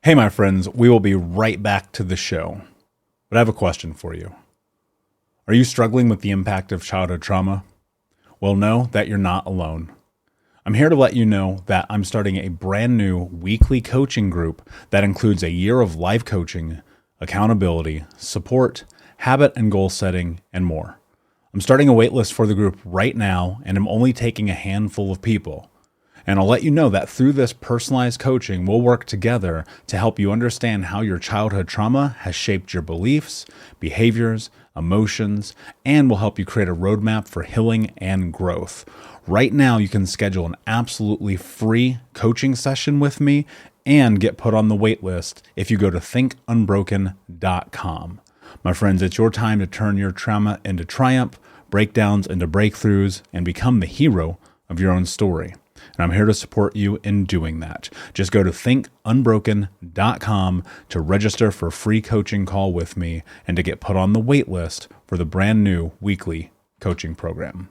Hey, my friends, we will be right back to the show. But I have a question for you. Are you struggling with the impact of childhood trauma? Well, know that you're not alone. I'm here to let you know that I'm starting a brand new weekly coaching group that includes a year of life coaching, accountability, support, habit and goal setting, and more. I'm starting a waitlist for the group right now, and I'm only taking a handful of people. And I'll let you know that through this personalized coaching, we'll work together to help you understand how your childhood trauma has shaped your beliefs, behaviors, emotions, and will help you create a roadmap for healing and growth. Right now, you can schedule an absolutely free coaching session with me and get put on the wait list if you go to thinkunbroken.com. My friends, it's your time to turn your trauma into triumph, breakdowns into breakthroughs, and become the hero of your own story. And I'm here to support you in doing that. Just go to thinkunbroken.com to register for a free coaching call with me and to get put on the wait list for the brand new weekly coaching program.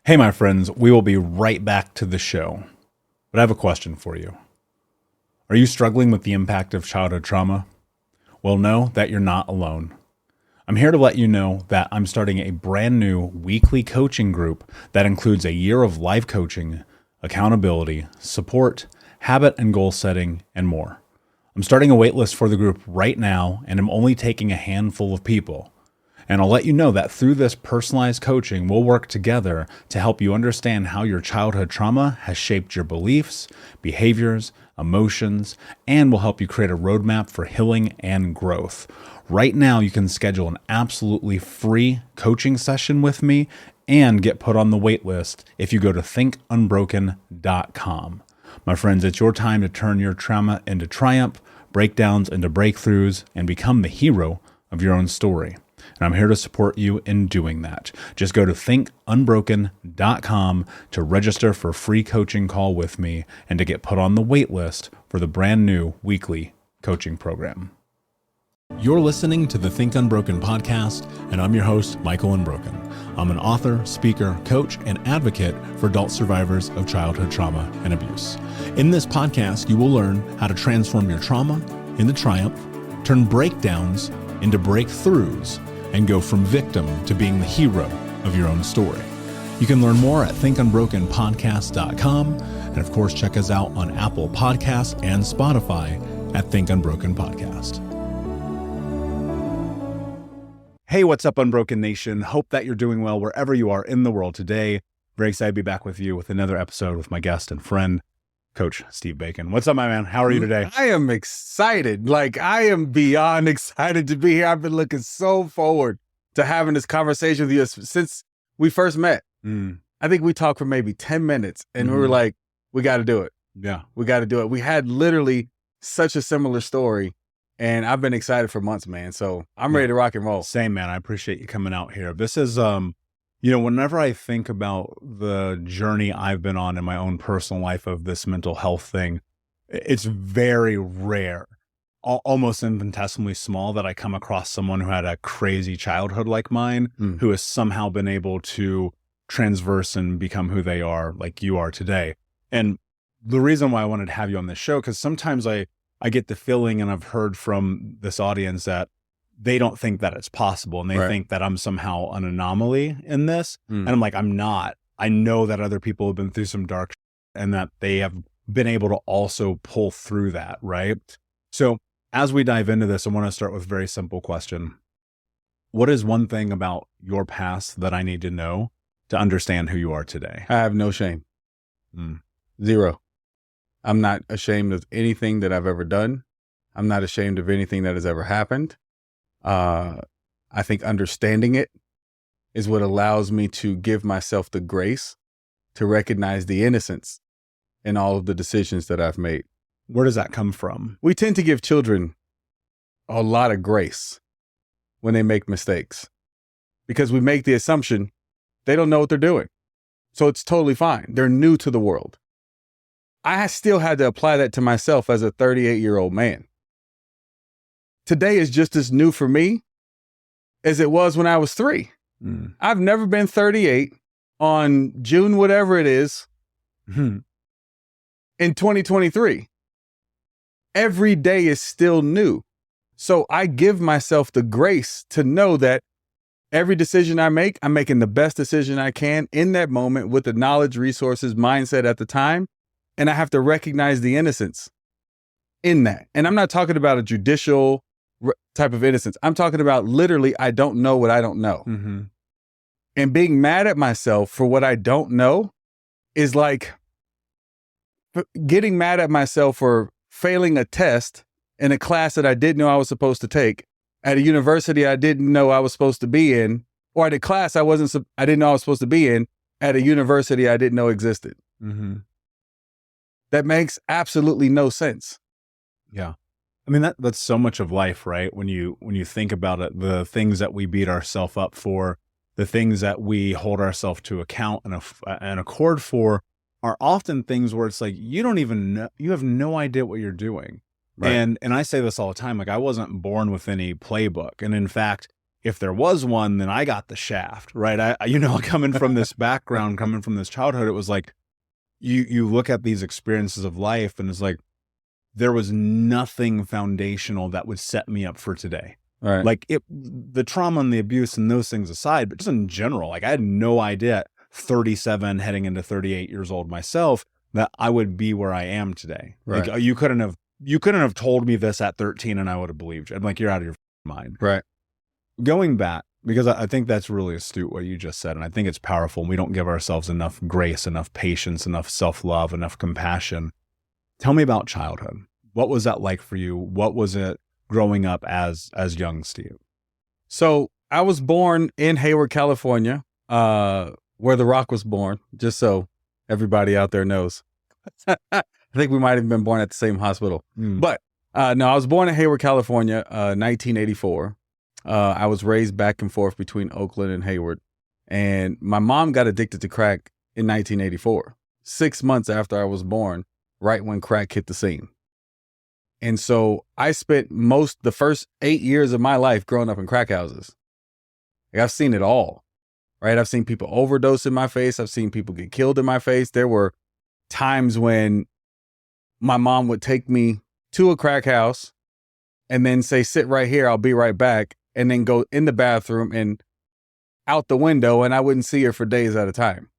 Hey, my friends, we will be right back to the show. But I have a question for you. Are you struggling with the impact of childhood trauma? Well, know that you're not alone. I'm here to let you know that I'm starting a brand new weekly coaching group that includes a year of life coaching, accountability, support, habit and goal setting, and more. I'm starting a waitlist for the group right now, and I'm only taking a handful of people. And I'll let you know that through this personalized coaching, we'll work together to help you understand how your childhood trauma has shaped your beliefs, behaviors, emotions, and will help you create a roadmap for healing and growth. Right now, you can schedule an absolutely free coaching session with me and get put on the wait list if you go to thinkunbroken.com. My friends, it's your time to turn your trauma into triumph, breakdowns into breakthroughs, and become the hero of your own story. And I'm here to support you in doing that. Just go to thinkunbroken.com to register for a free coaching call with me and to get put on the wait list for the brand new weekly coaching program. You're listening to the Think Unbroken podcast, and I'm your host, Michael Unbroken. I'm an author, speaker, coach, and advocate for adult survivors of childhood trauma and abuse. In this podcast, you will learn how to transform your trauma into triumph, turn breakdowns into breakthroughs, and go from victim to being the hero of your own story. You can learn more at thinkunbrokenpodcast.com, and of course, check us out on Apple Podcasts and Spotify at Think Unbroken Podcast. Hey, what's up, Unbroken Nation? Hope that you're doing well wherever you are in the world today. Very excited to be back with you with another episode with my guest and friend, Coach Steve Bacon. What's up, my man? How are you today? I am excited. I am beyond excited to be here. I've been looking so forward to having this conversation with you since we first met. I think we talked for maybe 10 minutes and we were like, we got to do it. Yeah. We got to do it. We had literally such a similar story. And I've been excited for months, man. So I'm ready to rock and roll. Same, man. I appreciate you coming out here. This is, whenever I think about the journey I've been on in my own personal life of this mental health thing, it's very rare, almost infinitesimally small, that I come across someone who had a crazy childhood like mine, who has somehow been able to transverse and become who they are, like you are today. And the reason why I wanted to have you on this show, because sometimes I get the feeling, and I've heard from this audience, that they don't think that it's possible. And they think that I'm somehow an anomaly in this. And I'm like, I'm not. I know that other people have been through some dark and that they have been able to also pull through that. Right. So as we dive into this, I want to start with a very simple question. What is one thing about your past that I need to know to understand who you are today? I have no shame. Zero. I'm not ashamed of anything that I've ever done. I'm not ashamed of anything that has ever happened. I think understanding it is what allows me to give myself the grace to recognize the innocence in all of the decisions that I've made. Where does that come from? We tend to give children a lot of grace when they make mistakes because we make the assumption they don't know what they're doing. So it's totally fine. They're new to the world. I still had to apply that to myself as a 38-year-old man. Today is just as new for me as it was when I was 3. I've never been 38 on June, whatever it is, in 2023. Every day is still new. So I give myself the grace to know that every decision I make, I'm making the best decision I can in that moment with the knowledge, resources, mindset at the time. And I have to recognize the innocence in that. And I'm not talking about a judicial type of innocence. I'm talking about literally, I don't know what I don't know. Mm-hmm. And being mad at myself for what I don't know is like getting mad at myself for failing a test in a class that I didn't know I was supposed to take, at a university I didn't know I was supposed to be in, or at a class I didn't know I was supposed to be in, at a university I didn't know existed. Mm-hmm. That makes absolutely no sense. Yeah. I mean, that's so much of life, right? When you think about it, the things that we beat ourselves up for, the things that we hold ourselves to account and accord for are often things where it's like, you don't even know, you have no idea what you're doing. Right. And I say this all the time, like I wasn't born with any playbook. And in fact, if there was one, then I got the shaft, right? Coming from this background, coming from this childhood, it was like, you look at these experiences of life and it's like, there was nothing foundational that would set me up for today. Right. Like the trauma and the abuse and those things aside, but just in general, like I had no idea 37 heading into 38 years old myself that I would be where I am today. Right. Like you couldn't have told me this at 13 and I would have believed you. I'm like, you're out of your mind. Right. Going back, because I think that's really astute what you just said. And I think it's powerful. And we don't give ourselves enough grace, enough patience, enough self-love, enough compassion. Tell me about childhood. What was that like for you? What was it growing up as young Steve? So I was born in Hayward, California, where The Rock was born, just so everybody out there knows. I think we might have been born at the same hospital. But no, I was born in Hayward, California, 1984. I was raised back and forth between Oakland and Hayward. And my mom got addicted to crack in 1984, 6 months after I was born, right when crack hit the scene. And so I spent the first 8 years of my life growing up in crack houses. Like I've seen it all, right? I've seen people overdose in my face. I've seen people get killed in my face. There were times when my mom would take me to a crack house and then say, sit right here, I'll be right back. And then go in the bathroom and out the window, and I wouldn't see her for days at a time,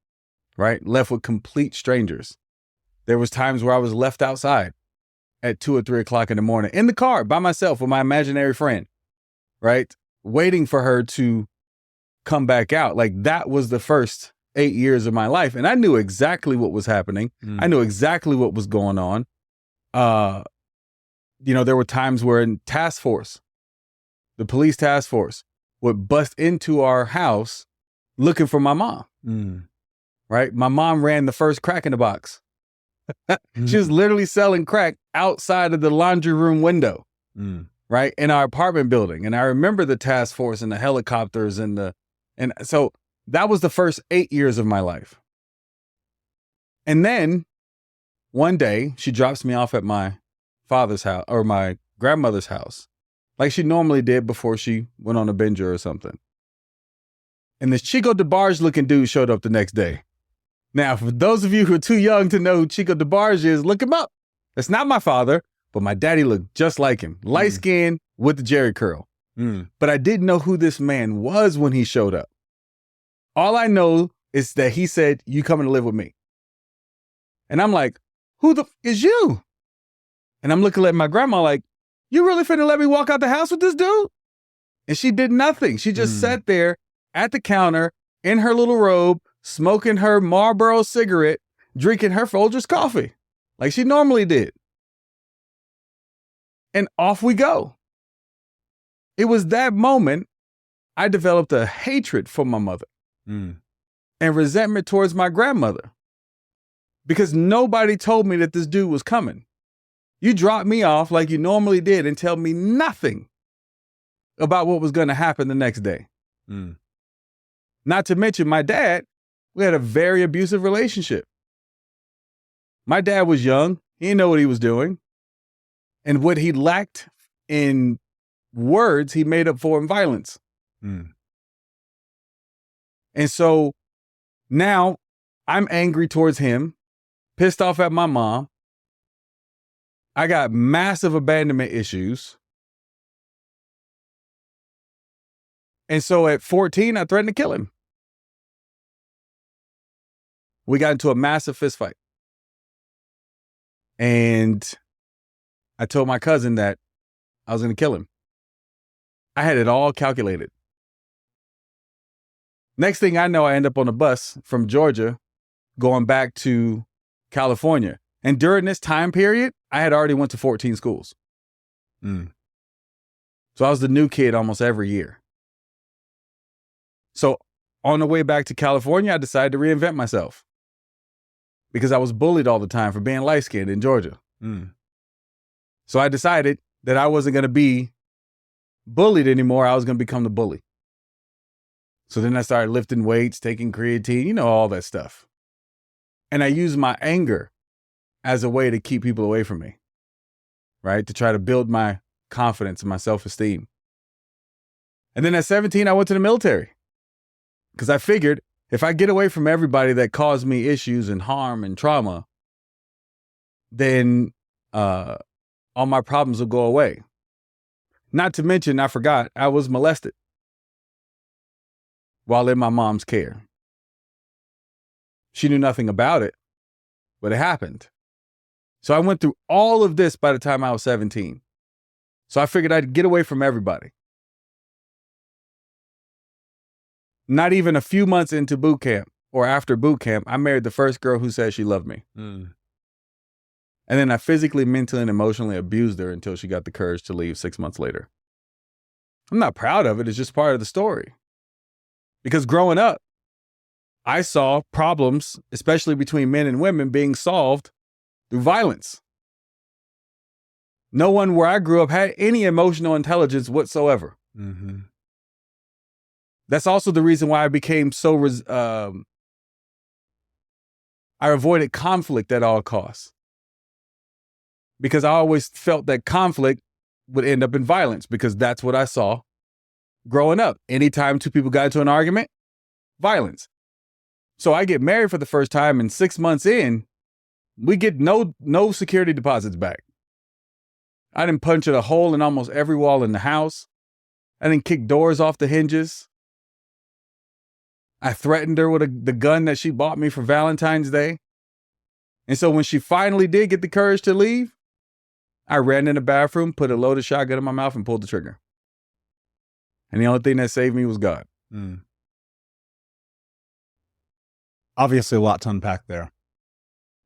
right? Left with complete strangers. There was times where I was left outside at 2 or 3 o'clock in the morning in the car by myself with my imaginary friend, right? Waiting for her to come back out. Like that was the first 8 years of my life. And I knew exactly what was happening. I knew exactly what was going on. There were times where in task force, the police task force would bust into our house looking for my mom, right? My mom ran the first crack in the box. She was literally selling crack outside of the laundry room window, right? In our apartment building. And I remember the task force and the helicopters and so that was the first 8 years of my life. And then one day she drops me off at my father's house or my grandmother's house, like she normally did before she went on a binger or something. And this Chico DeBarge looking dude showed up the next day. Now, for those of you who are too young to know who Chico DeBarge is, look him up. That's not my father, but my daddy looked just like him. Light skin with the jerry curl. But I didn't know who this man was when he showed up. All I know is that he said, you coming to live with me. And I'm like, who the f is you? And I'm looking at my grandma like, you really finna let me walk out the house with this dude? And she did nothing. She just sat there at the counter in her little robe, smoking her Marlboro cigarette, drinking her Folgers coffee like she normally did. And off we go. It was that moment I developed a hatred for my mother and resentment towards my grandmother because nobody told me that this dude was coming. You dropped me off like you normally did and tell me nothing about what was going to happen the next day. Not to mention my dad, we had a very abusive relationship. My dad was young. He didn't know what he was doing. And what he lacked in words, he made up for in violence. And so now I'm angry towards him, pissed off at my mom, I got massive abandonment issues. And so at 14, I threatened to kill him. We got into a massive fist fight. And I told my cousin that I was going to kill him. I had it all calculated. Next thing I know, I end up on a bus from Georgia going back to California. And during this time period, I had already went to 14 schools. So I was the new kid almost every year. So on the way back to California, I decided to reinvent myself because I was bullied all the time for being light-skinned in Georgia. So I decided that I wasn't going to be bullied anymore. I was going to become the bully. So then I started lifting weights, taking creatine, all that stuff. And I used my anger as a way to keep people away from me, right? To try to build my confidence and my self-esteem. And then at 17, I went to the military because I figured if I get away from everybody that caused me issues and harm and trauma, then all my problems will go away. Not to mention, I forgot, I was molested while in my mom's care. She knew nothing about it, but it happened. So I went through all of this by the time I was 17. So I figured I'd get away from everybody. Not even a few months into boot camp or after boot camp, I married the first girl who said she loved me. And then I physically, mentally, and emotionally abused her until she got the courage to leave 6 months later. I'm not proud of it. It's just part of the story. Because growing up, I saw problems, especially between men and women, being solved through violence. No one where I grew up had any emotional intelligence whatsoever. That's also the reason why I became so, I avoided conflict at all costs. Because I always felt that conflict would end up in violence because that's what I saw growing up. Anytime two people got into an argument, violence. So I get married for the first time and 6 months in, we get no security deposits back. I didn't punch a hole in almost every wall in the house. I didn't kick doors off the hinges. I threatened her with the gun that she bought me for Valentine's Day. And so when she finally did get the courage to leave, I ran in the bathroom, put a loaded shotgun in my mouth and pulled the trigger. And the only thing that saved me was God. Obviously a lot to unpack there.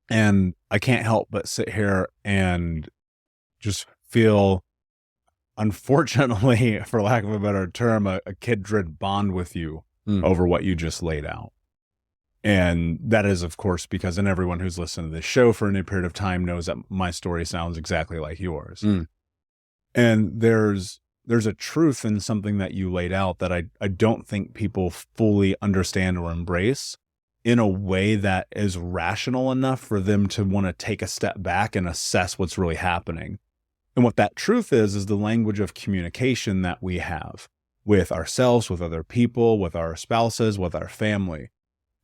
And I can't help but sit here and just feel, unfortunately, for lack of a better term, a kindred bond with you over what you just laid out. And that is, of course, because and everyone who's listened to this show for any period of time knows that my story sounds exactly like yours. And there's a truth in something that you laid out that I don't think people fully understand or embrace in a way that is rational enough for them to want to take a step back and assess what's really happening. And what that truth is the language of communication that we have with ourselves, with other people, with our spouses, with our family.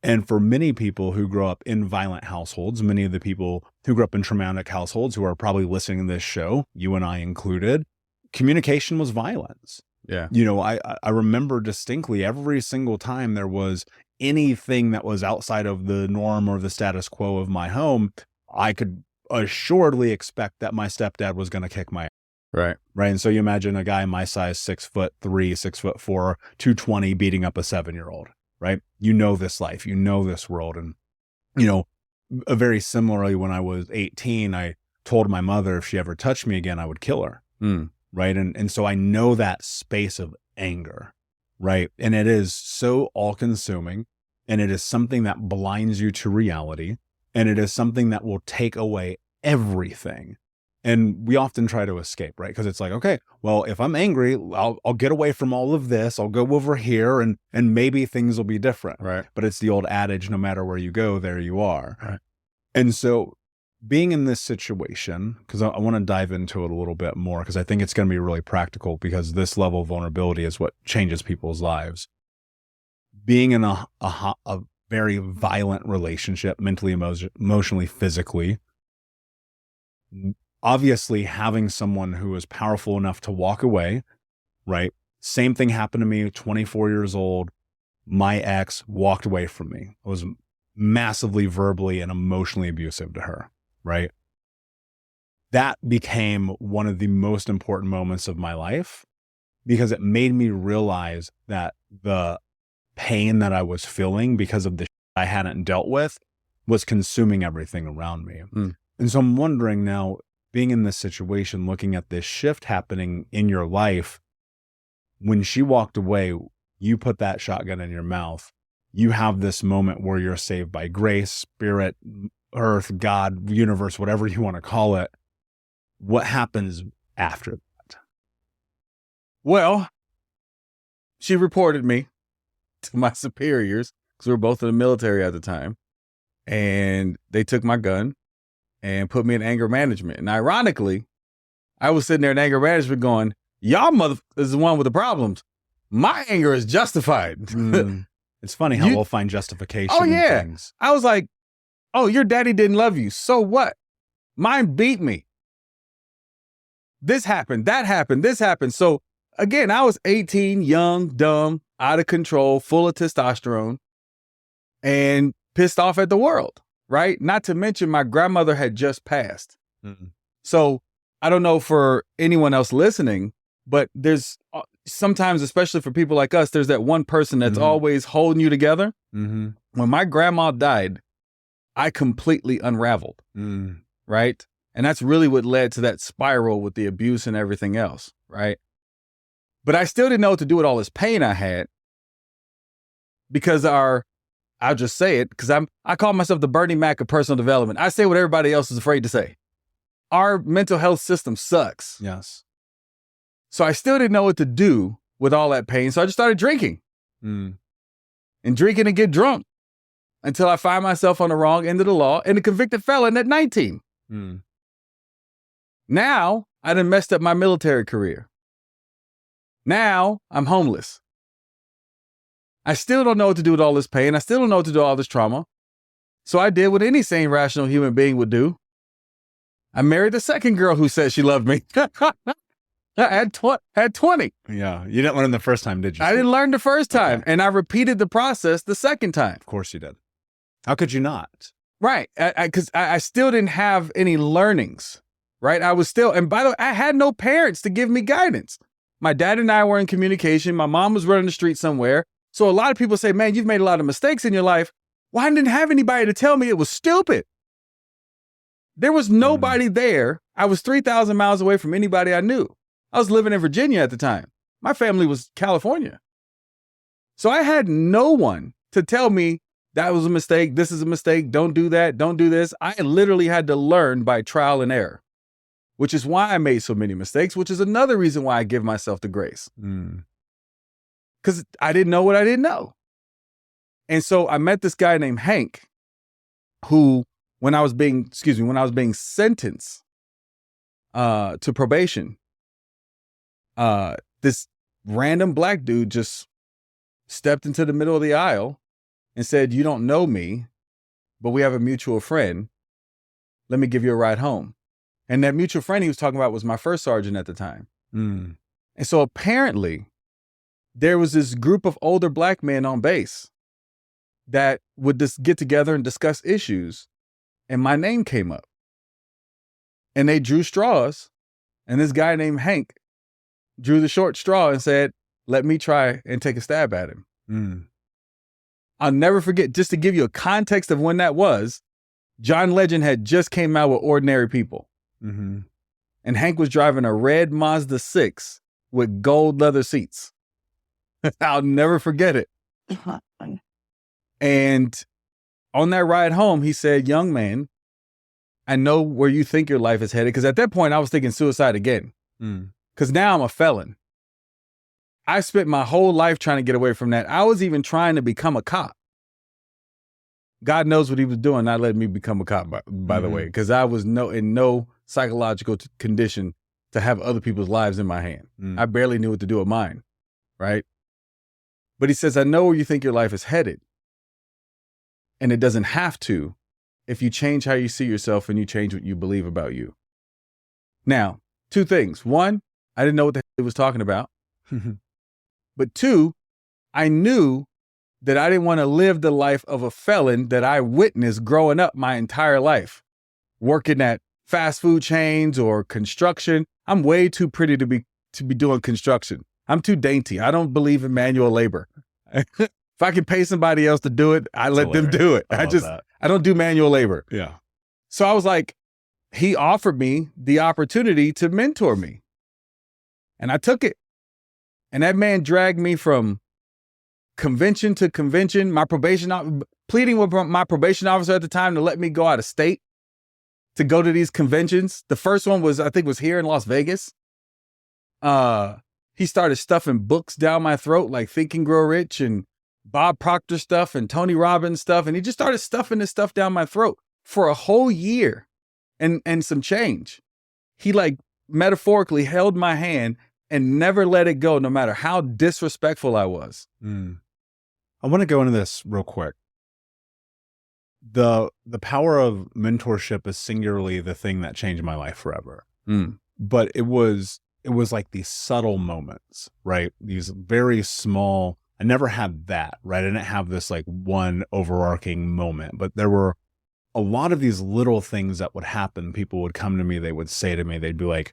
And for many people who grow up in violent households, many of the people who grew up in traumatic households who are probably listening to this show, you and I included, communication was violence. Yeah. I remember distinctly every single time there was anything that was outside of the norm or the status quo of my home, I could assuredly expect that my stepdad was going to kick my ass. Right. And so you imagine a guy my size, 6'3", 6'4", 220 beating up a 7-year-old. Right. You know this life, you know this world. And, very similarly, when I was 18, I told my mother if she ever touched me again, I would kill her. Right. And so I know that space of anger. Right. And it is so all consuming, and it is something that blinds you to reality. And it is something that will take away everything. And we often try to escape, right? Because it's like, okay, well, if I'm angry, I'll get away from all of this. I'll go over here and maybe things will be different. Right. But it's the old adage, no matter where you go, there you are. Right. And so being in this situation, because I want to dive into it a little bit more, because I think it's going to be really practical, because this level of vulnerability is what changes people's lives. Being in a very violent relationship, mentally, emotionally, physically, obviously having someone who is powerful enough to walk away, right? Same thing happened to me, 24 years old. My ex walked away from me. I was massively verbally and emotionally abusive to her, right? That became one of the most important moments of my life because it made me realize that the pain that I was feeling because of the shit I hadn't dealt with was consuming everything around me. And so I'm wondering now, being in this situation, looking at this shift happening in your life, when she walked away, you put that shotgun in your mouth. You have this moment where you're saved by grace, spirit, earth, God, universe, whatever you want to call it. What happens after that? Well, she reported me to my superiors because we were both in the military at the time. And they took my gun and put me in anger management. And ironically, I was sitting there in anger management going, y'all motherfuckers is the one with the problems. My anger is justified. It's funny how we'll find justification in things. I was like, oh, your daddy didn't love you. So what? Mine beat me. This happened, that happened, this happened. So again, I was 18, young, dumb, out of control, full of testosterone, and pissed off at the world, right? Not to mention my grandmother had just passed. So I don't know for anyone else listening, but there's sometimes, especially for people like us, there's that one person that's always holding you together. When my grandma died, I completely unraveled, right? And that's really what led to that spiral with the abuse and everything else, right? But I still didn't know what to do with all this pain I had because I'll just say it, because I call myself the Bernie Mac of personal development. I say what everybody else is afraid to say. Our mental health system sucks. Yes. So I still didn't know what to do with all that pain. So I just started drinking and drinking and get drunk until I find myself on the wrong end of the law and a convicted felon at 19. Now I done messed up my military career. Now I'm homeless. I still don't know what to do with all this pain. I still don't know what to do with all this trauma. So I did what any sane, rational human being would do. I married the second girl who said she loved me. I had 20. Yeah. You didn't learn the first time, did you? I didn't learn the first time. Okay. And I repeated the process the second time. Of course you did. How could you not? Right. Because I still didn't have any learnings. Right. I was still, and by the way, I had no parents to give me guidance. My dad and I were in communication. My mom was running the street somewhere. So a lot of people say, man, you've made a lot of mistakes in your life. Well, I didn't have anybody to tell me it was stupid. There was nobody there. I was 3,000 miles away from anybody I knew. I was living in Virginia at the time. My family was California. So I had no one to tell me that was a mistake. This is a mistake. Don't do that. Don't do this. I literally had to learn by trial and error, which is why I made so many mistakes, which is another reason why I give myself the grace. Because I didn't know what I didn't know. And so I met this guy named Hank, who, when I was being sentenced to probation, this random black dude just stepped into the middle of the aisle and said, you don't know me, but we have a mutual friend. Let me give you a ride home. And that mutual friend he was talking about was my first sergeant at the time. And so apparently there was this group of older black men on base that would just get together and discuss issues. And my name came up and they drew straws. And this guy named Hank drew the short straw and said, let me try and take a stab at him. I'll never forget, just to give you a context of when that was, John Legend had just came out with Ordinary People. And Hank was driving a red Mazda 6 with gold leather seats. I'll never forget it. And on that ride home, he said, young man, I know where you think your life is headed. Because at that point, I was thinking suicide again. Because now I'm a felon. I spent my whole life trying to get away from that. I was even trying to become a cop. God knows what he was doing, not letting me become a cop, by the way, because I was in no psychological condition to have other people's lives in my hand. I barely knew what to do with mine, right? But he says, I know where you think your life is headed. And it doesn't have to if you change how you see yourself and you change what you believe about you. Now, two things. One, I didn't know what the hell he was talking about. But two, I knew that I didn't want to live the life of a felon that I witnessed growing up my entire life, working at fast food chains or construction. I'm way too pretty to be doing construction. I'm too dainty. I don't believe in manual labor. If I can pay somebody else to do it, I let them do it. I don't do manual labor. Yeah. So I was like, he offered me the opportunity to mentor me. And I took it. And that man dragged me from convention to convention, pleading with my probation officer at the time to let me go out of state to go to these conventions. The first one was here in Las Vegas. He started stuffing books down my throat, like Think and Grow Rich and Bob Proctor stuff and Tony Robbins stuff. And he just started stuffing this stuff down my throat for a whole year and some change. He like metaphorically held my hand and never let it go, no matter how disrespectful I was. I want to go into this real quick. The power of mentorship is singularly the thing that changed my life forever. But it was like these subtle moments, right? These very small, I never had that, right? I didn't have this like one overarching moment, but there were a lot of these little things that would happen. People would come to me, they would say to me, they'd be like,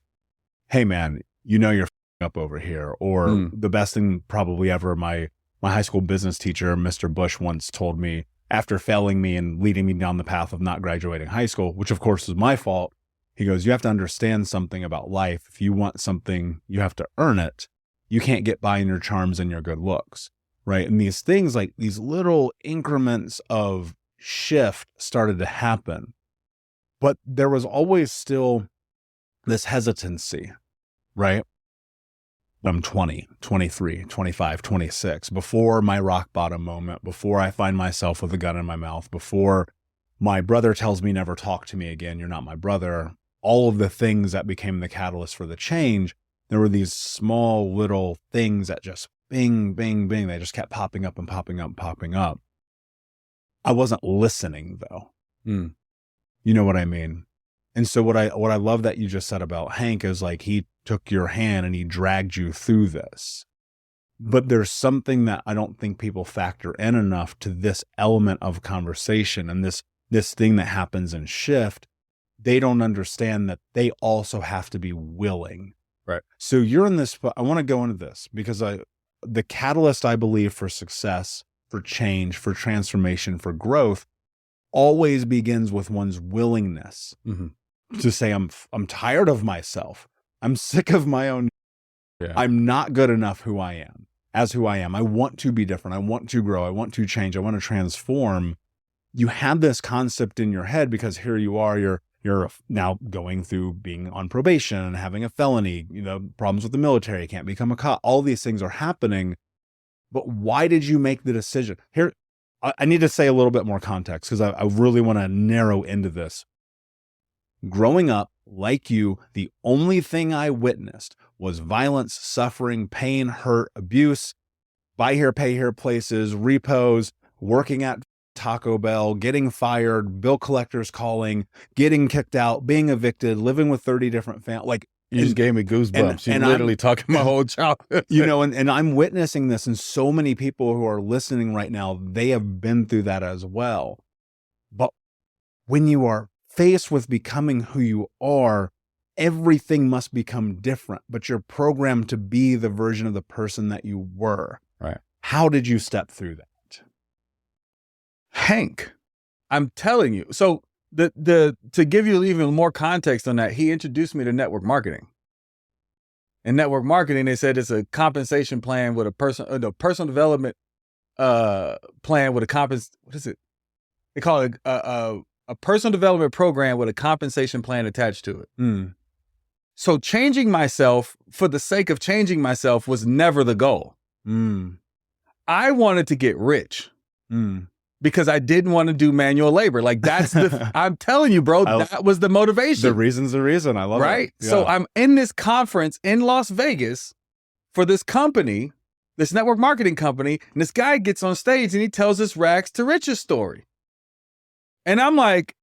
hey man, you know, you're up over here. Or the best thing probably ever, my high school business teacher, Mr. Bush, once told me after failing me and leading me down the path of not graduating high school, which of course was my fault. He goes, you have to understand something about life. If you want something, you have to earn it. You can't get by in your charms and your good looks, right? And these things, like these little increments of shift started to happen, but there was always still this hesitancy, right? I'm 20, 23, 25, 26, before my rock bottom moment, before I find myself with a gun in my mouth, before my brother tells me never talk to me again, you're not my brother, all of the things that became the catalyst for the change, there were these small little things that just bing, bing, bing, they just kept popping up and popping up and popping up. I wasn't listening though. You know what I mean? And so what I love that you just said about Hank is like, he took your hand and he dragged you through this. But there's something that I don't think people factor in enough to this element of conversation and this thing that happens in shift. They don't understand that they also have to be willing. Right. So you're in this, I want to go into this because the catalyst I believe for success, for change, for transformation, for growth always begins with one's willingness to say, I'm tired of myself. I'm sick of my own. Yeah. I'm not good enough who I am. I want to be different. I want to grow. I want to change. I want to transform. You had this concept in your head because here you are, you're now going through being on probation and having a felony, you know, problems with the military, you can't become a cop. All these things are happening. But why did you make the decision? Here, I need to say a little bit more context because I really want to narrow into this. Growing up, like you, the only thing I witnessed was violence, suffering, pain, hurt, abuse, buy here, pay here places, repos, working at Taco Bell, getting fired, bill collectors calling, getting kicked out, being evicted, living with 30 different families. Like, you just gave me goosebumps. You're literally talking my whole childhood. You know, and I'm witnessing this, and so many people who are listening right now, they have been through that as well. But when you are faced with becoming who you are, everything must become different, but you're programmed to be the version of the person that you were. Right. How did you step through that? Hank, I'm telling you. So to give you even more context on that, he introduced me to network marketing. In network marketing, they said it's a compensation plan with a personal development plan with what is it? They call it a personal development program with a compensation plan attached to it. So changing myself for the sake of changing myself was never the goal. I wanted to get rich. Because I didn't want to do manual labor. Like that's I'm telling you, bro, that was the motivation. The reason's the reason. I love it. Right? Yeah. So I'm in this conference in Las Vegas for this company, this network marketing company, and this guy gets on stage and he tells this rags to riches story. And I'm like,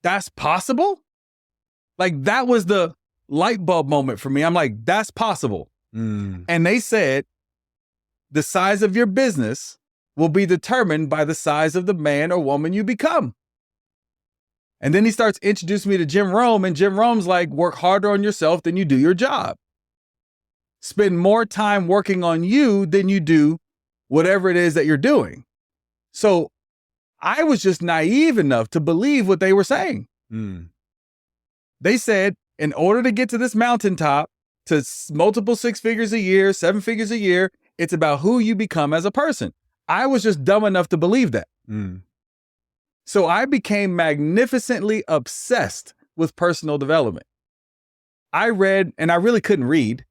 that's possible? Like that was the light bulb moment for me. I'm like, that's possible. Mm. And they said, the size of your business will be determined by the size of the man or woman you become. And then he starts introducing me to Jim Rome, and Jim Rome's like, work harder on yourself than you do your job. Spend more time working on you than you do whatever it is that you're doing. So I was just naive enough to believe what they were saying. Mm. They said, in order to get to this mountaintop, to multiple 6 figures a year, 7 figures a year, it's about who you become as a person. I was just dumb enough to believe that. Mm. So I became magnificently obsessed with personal development. I read, and I really couldn't read.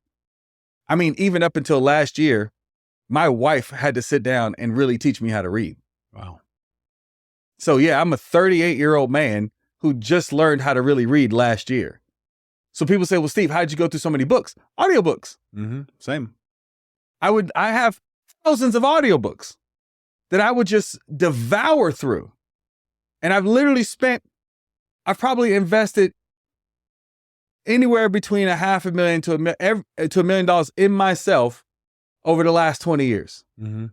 I mean, even up until last year, my wife had to sit down and really teach me how to read. Wow. So yeah, I'm a 38-year-old man who just learned how to really read last year. So people say, well, Steve, how'd you go through so many books? Audiobooks. Mm-hmm. Same. I have thousands of audiobooks that I would just devour through. And I've probably invested anywhere between $500,000 to $1 million in myself over the last 20 years. Mm-hmm.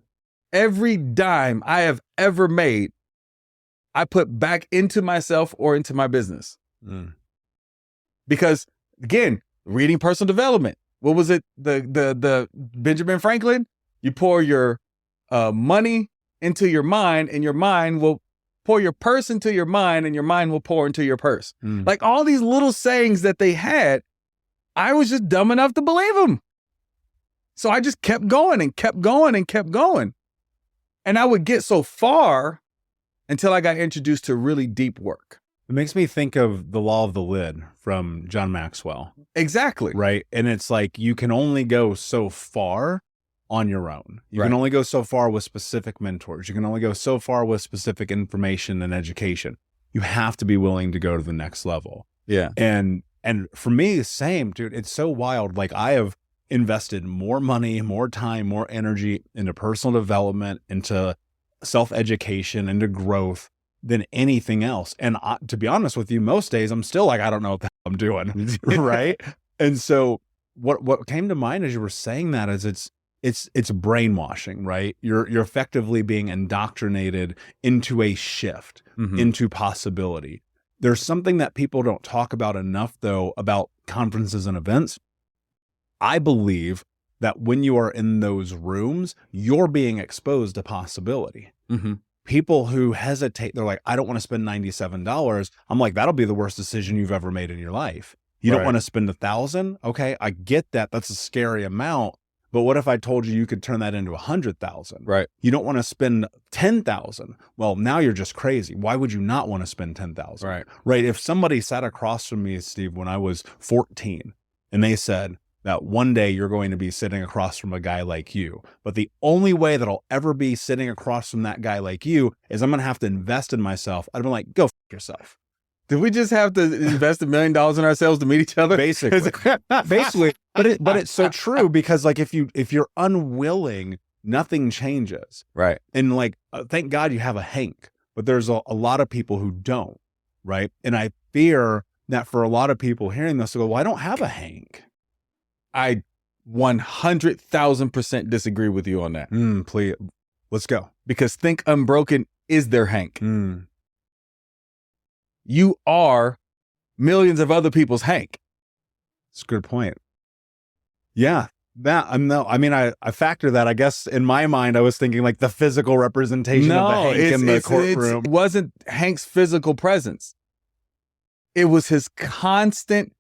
Every dime I have ever made, I put back into myself or into my business. Mm. Because again, reading personal development. What was it? The Benjamin Franklin? You pour your money into your mind, and your mind will pour your purse into your mind, and your mind will pour into your purse. Mm. Like all these little sayings that they had, I was just dumb enough to believe them. So I just kept going and kept going and kept going. And I would get so far until I got introduced to really deep work. It makes me think of the law of the lid from John Maxwell. Exactly. Right. And it's like, you can only go so far on your own. You Right. can only go so far with specific mentors. You can only go so far with specific information and education. You have to be willing to go to the next level. Yeah. And for me, same, dude. It's so wild. Like, I have invested more money, more time, more energy into personal development, into self-education, into growth than anything else. And to be honest with you, most days I'm still like, I don't know what the hell I'm doing. Right. And so what came to mind as you were saying that is it's brainwashing, right? You're effectively being indoctrinated into a shift, into possibility. There's something that people don't talk about enough, though, about conferences and events. I believe that when you are in those rooms, you're being exposed to possibility. Mm-hmm. People who hesitate, they're like, I don't want to spend $97. I'm like, that'll be the worst decision you've ever made in your life. You don't want to spend $1,000. Okay. I get that. That's a scary amount. But what if I told you could turn that into 100,000? Right. You don't want to spend 10,000. Well, now you're just crazy. Why would you not want to spend 10,000? Right. Right. If somebody sat across from me, Steve, when I was 14, and they said that one day you're going to be sitting across from a guy like you, but the only way that I'll ever be sitting across from that guy like you is I'm going to have to invest in myself. I'd be like, go f yourself. Did we just have to invest $1 million in ourselves to meet each other? Basically. But it's so true, because like, if you're unwilling, nothing changes. Right. And like, thank God you have a Hank, but there's a lot of people who don't. Right. And I fear that for a lot of people hearing this, they'll go, well, I don't have a Hank. I 100,000% disagree with you on that. Please, let's go. Because Think Unbroken is their Hank. You are millions of other people's Hank. That's a good point. Yeah. I factor that. I guess in my mind, I was thinking like the physical representation of the Hank in the courtroom. It wasn't Hank's physical presence. It was his constant.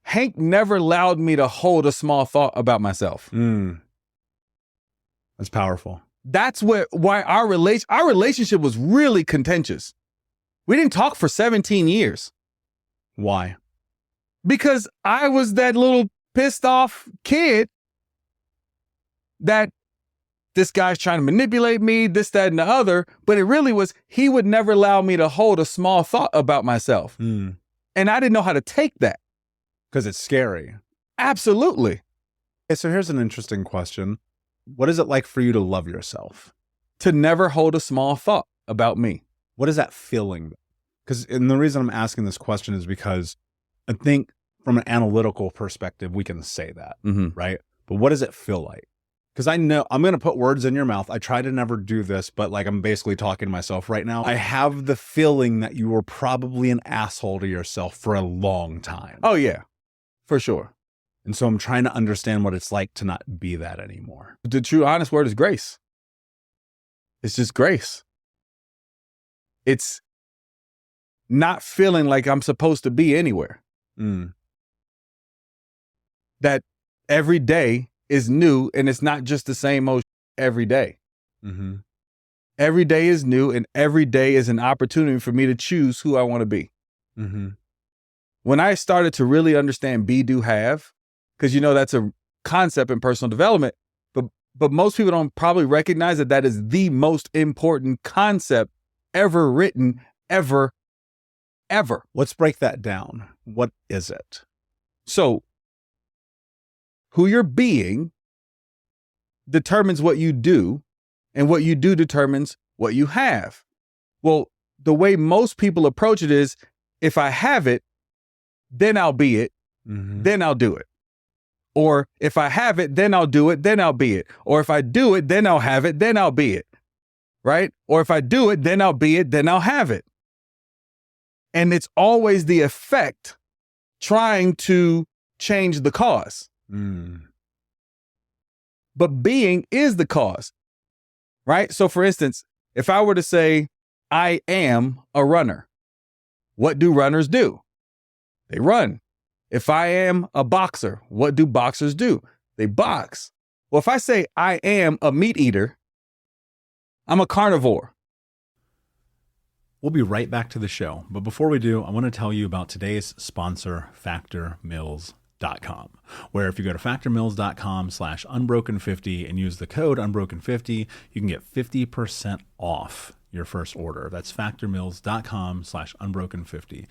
Hank never allowed me to hold a small thought about myself. That's powerful. That's why our relationship was really contentious. We didn't talk for 17 years. Why? Because I was that little pissed off kid that this guy's trying to manipulate me, this, that, and the other. But it really was, he would never allow me to hold a small thought about myself. And I didn't know how to take that. Because it's scary. Absolutely. Okay, so here's an interesting question. What is it like for you to love yourself? To never hold a small thought about me. What is that feeling? And the reason I'm asking this question is because I think from an analytical perspective, we can say that, Mm-hmm. right? But what does it feel like? Because I know I'm going to put words in your mouth. I try to never do this, but like I'm basically talking to myself right now. I have the feeling that you were probably an asshole to yourself for a long time. Oh, yeah, for sure. And so I'm trying to understand what it's like to not be that anymore. The true, honest word is grace. It's just grace. It's not feeling like I'm supposed to be anywhere. Mm. That every day is new, and it's not just the same old every day. Mm-hmm. Every day is new, and every day is an opportunity for me to choose who I want to be. Mm-hmm. When I started to really understand be, do, have, because that's a concept in personal development, but most people don't probably recognize that that is the most important concept ever written, ever. Let's break that down. What is it? So, who you're being determines what you do, and what you do determines what you have. Well, the way most people approach it is, if I have it, then I'll be it, then I'll do it. Or if I have it, then I'll do it, then I'll be it. Or if I do it, then I'll have it, then I'll be it. Right? Or if I do it, then I'll be it, then I'll have it. And it's always the effect trying to change the cause. Mm. But being is the cause, right? So for instance, if I were to say, I am a runner, what do runners do? They run. If I am a boxer, what do boxers do? They box. Well, if I say I am a meat eater, I'm a carnivore. We'll be right back to the show. But before we do, I want to tell you about today's sponsor, factormeals.com, where if you go to factormeals.com/unbroken50 and use the code unbroken50, you can get 50% off your first order. That's factormeals.com/unbroken50.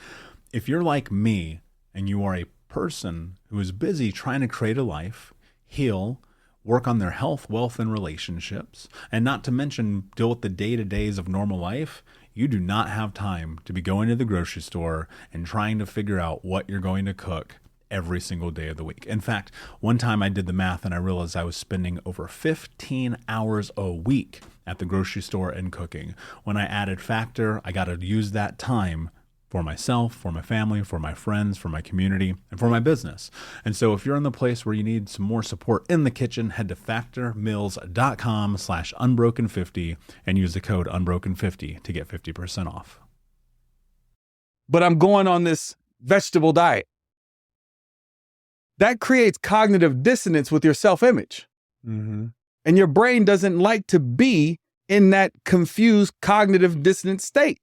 If you're like me and you are a person who is busy trying to create a life, heal, work on their health, wealth, and relationships, and not to mention deal with the day-to-days of normal life, you do not have time to be going to the grocery store and trying to figure out what you're going to cook every single day of the week. In fact, one time I did the math and I realized I was spending over 15 hours a week at the grocery store and cooking. When I added Factor, I got to use that time for myself, for my family, for my friends, for my community, and for my business. And so if you're in the place where you need some more support in the kitchen, head to factormeals.com/unbroken50 and use the code unbroken50 to get 50% off. But I'm going on this vegetable diet. That creates cognitive dissonance with your self-image. Mm-hmm. And your brain doesn't like to be in that confused cognitive dissonant state.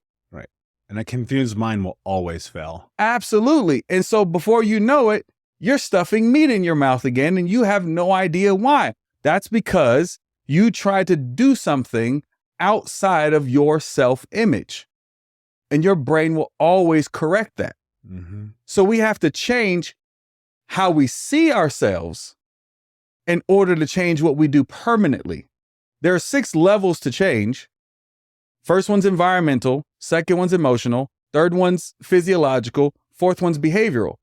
And a confused mind will always fail. Absolutely. And so before you know it, you're stuffing meat in your mouth again, and you have no idea why. That's because you tried to do something outside of your self-image. And your brain will always correct that. Mm-hmm. So we have to change how we see ourselves in order to change what we do permanently. There are 6 levels to change. First one's environmental, second one's emotional, third one's physiological, fourth one's behavioral.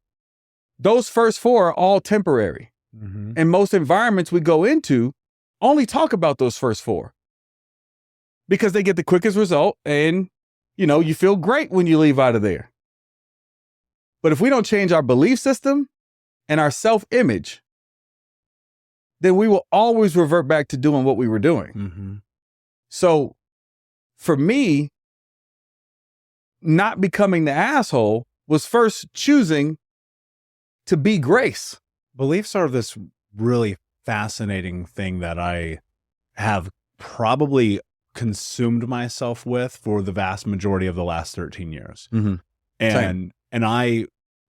Those first 4 are all temporary. Mm-hmm. And most environments we go into only talk about those first 4 because they get the quickest result and, you feel great when you leave out of there. But if we don't change our belief system and our self-image, then we will always revert back to doing what we were doing. Mm-hmm. So for me, not becoming the asshole was first choosing to be grace. Beliefs are this really fascinating thing that I have probably consumed myself with for the vast majority of the last 13 years. Mm-hmm. And I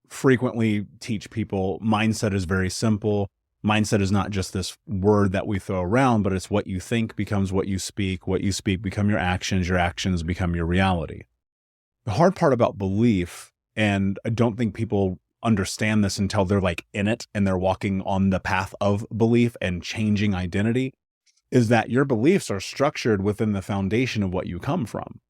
frequently teach people mindset is very simple. Mindset is not just this word that we throw around, but it's what you think becomes what you speak become your actions become your reality. The hard part about belief, and I don't think people understand this until they're like in it and they're walking on the path of belief and changing identity, is that your beliefs are structured within the foundation of what you come from.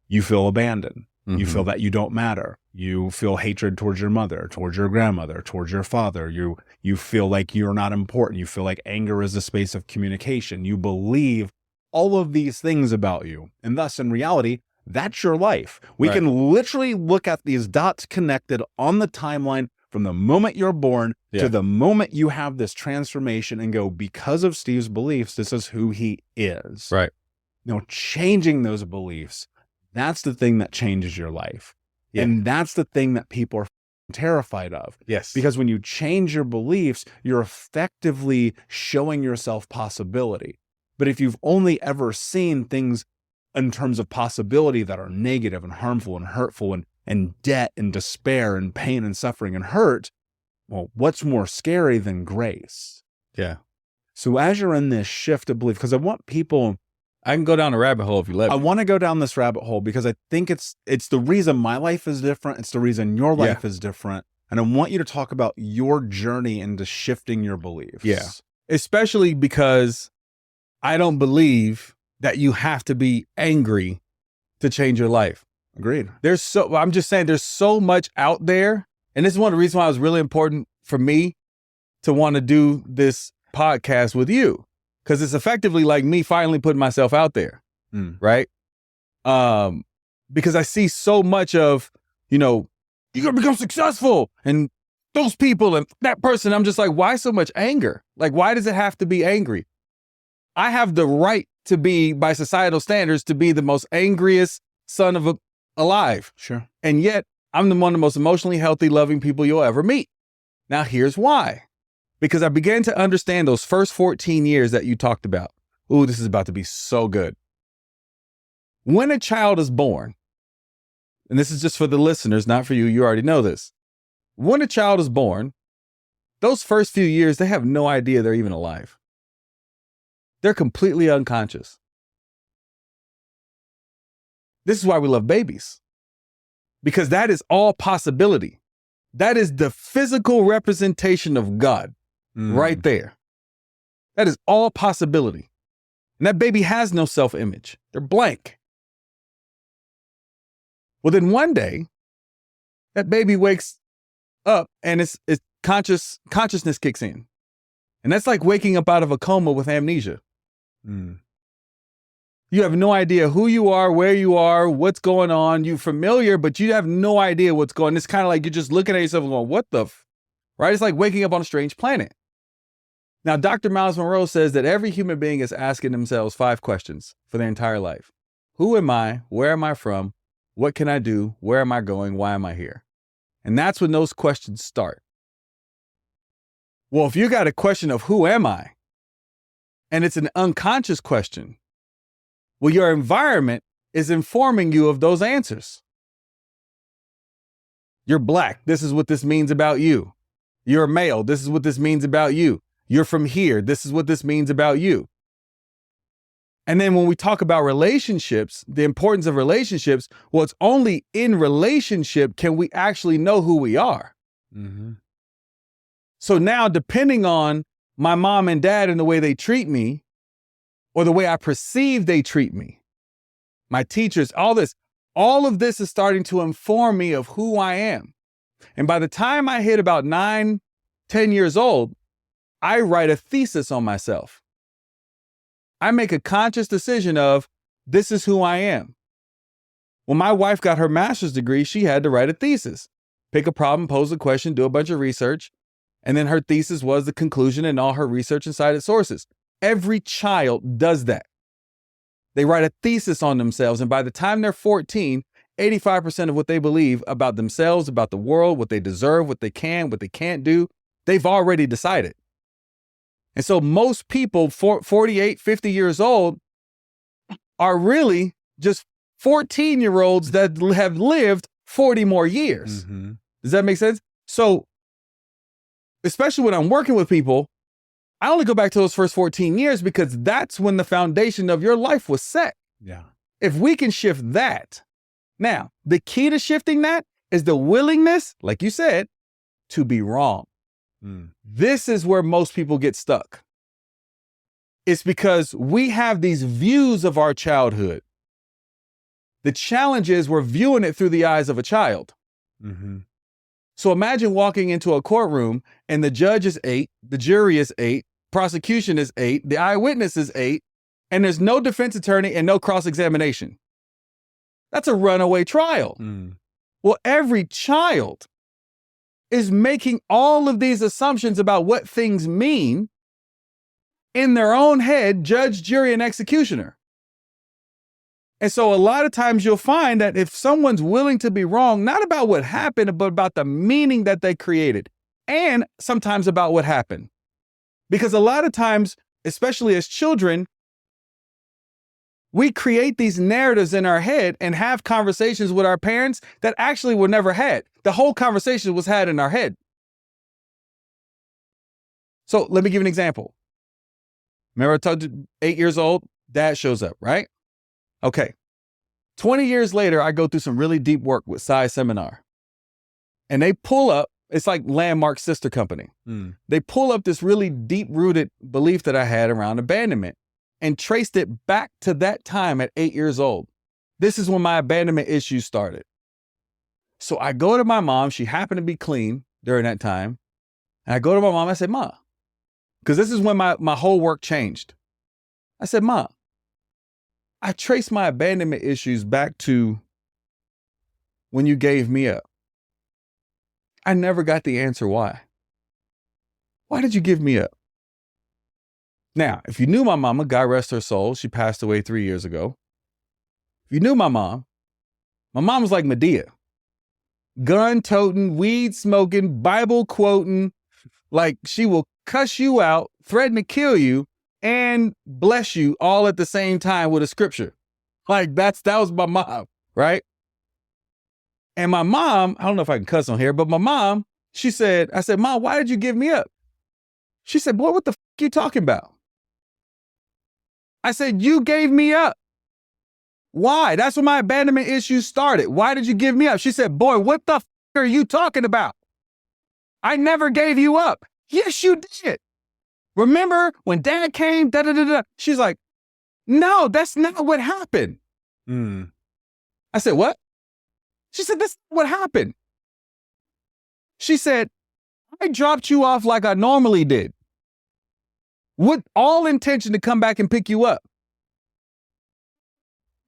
You feel abandoned. You feel that you don't matter. You feel hatred towards your mother, towards your grandmother, towards your father. You feel like you're not important. You feel like anger is a space of communication. You believe all of these things about you. And thus, in reality, that's your life. We can literally look at these dots connected on the timeline from the moment you're born to the moment you have this transformation and go, because of Steve's beliefs, this is who he is. Right. Now, changing those beliefs, that's the thing that changes your life. Yeah. And that's the thing that people are terrified of. Yes. Because when you change your beliefs, you're effectively showing yourself possibility. But if you've only ever seen things in terms of possibility that are negative and harmful and hurtful and debt and despair and pain and suffering and hurt, well, what's more scary than grace? Yeah. So as you're in this shift of belief, because I want people... I can go down a rabbit hole if you let me. I want to go down this rabbit hole because I think it's the reason my life is different. It's the reason your life is different. And I want you to talk about your journey into shifting your beliefs. Yeah. Especially because I don't believe that you have to be angry to change your life. Agreed. I'm just saying there's so much out there. And this is one of the reasons why it was really important for me to want to do this podcast with you. Because it's effectively like me finally putting myself out there, right? Because I see so much of, you're going to become successful and those people and that person. I'm just like, why so much anger? Like, why does it have to be angry? I have the right to be, by societal standards, to be the most angriest son of alive. Sure. And yet I'm one of the most emotionally healthy, loving people you'll ever meet. Now, here's why. Because I began to understand those first 14 years that you talked about. Ooh, this is about to be so good. When a child is born, and this is just for the listeners, not for you, you already know this. When a child is born, those first few years, they have no idea they're even alive. They're completely unconscious. This is why we love babies. Because that is all possibility. That is the physical representation of God. Right there. That is all possibility. And that baby has no self-image. They're blank. Well, then one day, that baby wakes up and it's consciousness kicks in. And that's like waking up out of a coma with amnesia. You have no idea who you are, where you are, what's going on. You're familiar, but you have no idea what's going on. It's kind of like you're just looking at yourself and going, what the right? It's like waking up on a strange planet. Now, Dr. Miles Monroe says that every human being is asking themselves 5 questions for their entire life. Who am I? Where am I from? What can I do? Where am I going? Why am I here? And that's when those questions start. Well, if you got a question of who am I, and it's an unconscious question, well, your environment is informing you of those answers. You're black. This is what this means about you. You're a male. This is what this means about you. You're from here. This is what this means about you. And then when we talk about relationships, the importance of relationships, well, it's only in relationship can we actually know who we are. So now, depending on my mom and dad and the way they treat me, or the way I perceive they treat me, my teachers, all of this is starting to inform me of who I am. And by the time I hit about 9, 10 years old, I write a thesis on myself. I make a conscious decision of, this is who I am. When my wife got her master's degree, she had to write a thesis, pick a problem, pose a question, do a bunch of research. And then her thesis was the conclusion and all her research and cited sources. Every child does that. They write a thesis on themselves. And by the time they're 14, 85% of what they believe about themselves, about the world, what they deserve, what they can, what they can't do, they've already decided. And so most people, 48, 50 years old, are really just 14-year-olds that have lived 40 more years. Does that make sense? So, especially when I'm working with people, I only go back to those first 14 years because that's when the foundation of your life was set. Yeah. If we can shift that. Now, the key to shifting that is the willingness, like you said, to be wrong. This is where most people get stuck. It's because we have these views of our childhood, The challenge is we're viewing it through the eyes of a child. Mm-hmm. So imagine walking into a courtroom and the judge is 8, the jury is 8, prosecution is 8, the eyewitness is 8, and there's no defense attorney and no cross-examination. That's a runaway trial. Mm. Well, every child is making all of these assumptions about what things mean in their own head, judge, jury, and executioner. And so a lot of times you'll find that if someone's willing to be wrong, not about what happened, but about the meaning that they created, and sometimes about what happened. Because a lot of times, especially as children, we create these narratives in our head and have conversations with our parents that actually were never had. The whole conversation was had in our head. So let me give you an example. Remember I told you 8 years old, dad shows up, right? Okay. 20 years later, I go through some really deep work with Psi Seminar. And they pull up, it's like Landmark's sister company. Mm. They pull up this really deep-rooted belief that I had around abandonment and traced it back to that time at 8 years old. This is when my abandonment issues started. So I go to my mom. She happened to be clean during that time. And I go to my mom. I said, Ma, because this is when my whole work changed. I said, Ma, I traced my abandonment issues back to when you gave me up. I never got the answer why. Why did you give me up? Now, if you knew my mama, God rest her soul, she passed away 3 years ago. If you knew my mom was like Medea. Gun toting, weed smoking, Bible quoting, like she will cuss you out, threaten to kill you, and bless you all at the same time with a scripture. Like that was my mom, right? And my mom, I don't know if I can cuss on here, but my mom, I said, Mom, why did you give me up? She said, boy, what the f you talking about? I said, you gave me up. Why? That's when my abandonment issues started. Why did you give me up? She said, boy, what the f are you talking about? I never gave you up. Yes, you did. Remember when dad came, da-da-da-da. She's like, no, that's not what happened. Mm. I said, what? She said, that's not what happened. She said, I dropped you off like I normally did, with all intention to come back and pick you up.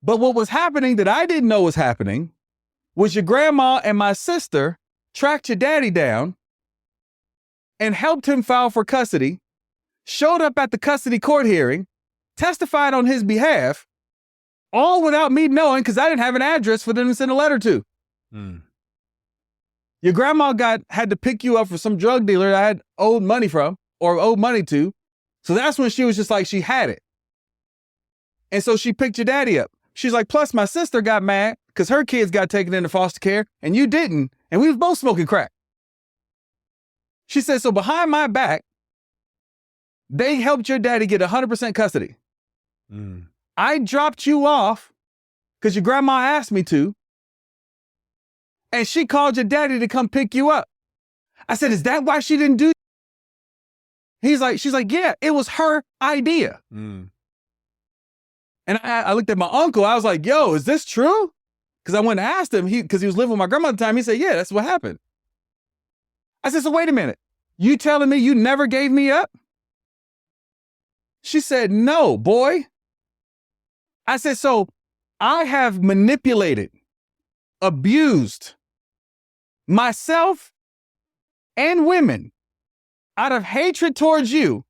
But what was happening that I didn't know was happening was your grandma and my sister tracked your daddy down and helped him file for custody, showed up at the custody court hearing, testified on his behalf, all without me knowing because I didn't have an address for them to send a letter to. Mm. Your grandma had to pick you up for some drug dealer that I had owed money from or owed money to. So that's when she was just like, she had it. And so she picked your daddy up. She's like, plus my sister got mad because her kids got taken into foster care and you didn't. And we was both smoking crack. She said, so behind my back, they helped your daddy get 100% custody. Mm. I dropped you off because your grandma asked me to. And she called your daddy to come pick you up. I said, is that why she didn't do it? She's like, yeah, it was her idea. Mm. And I looked at my uncle. I was like, yo, is this true? Because I went and asked him, because he was living with my grandma at the time. He said, yeah, that's what happened. I said, so wait a minute. You telling me you never gave me up? She said, no, boy. I said, so I have manipulated, abused myself and women out of hatred towards you,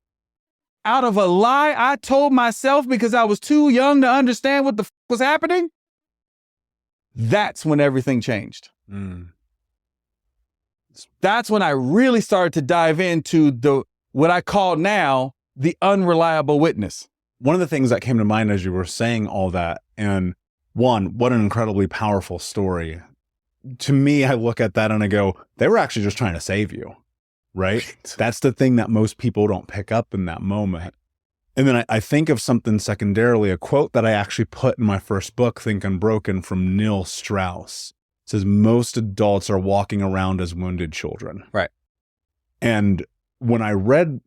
out of a lie I told myself because I was too young to understand what the f was happening. That's when everything changed. Mm. That's when I really started to dive into what I call now the unreliable witness. One of the things that came to mind as you were saying all that, and one, what an incredibly powerful story. To me, I look at that and I go, they were actually just trying to save you, right? That's the thing that most people don't pick up in that moment. And then I think of something secondarily, a quote that I actually put in my first book, Think Unbroken, from Neil Strauss. It says, most adults are walking around as wounded children. Right. And when I read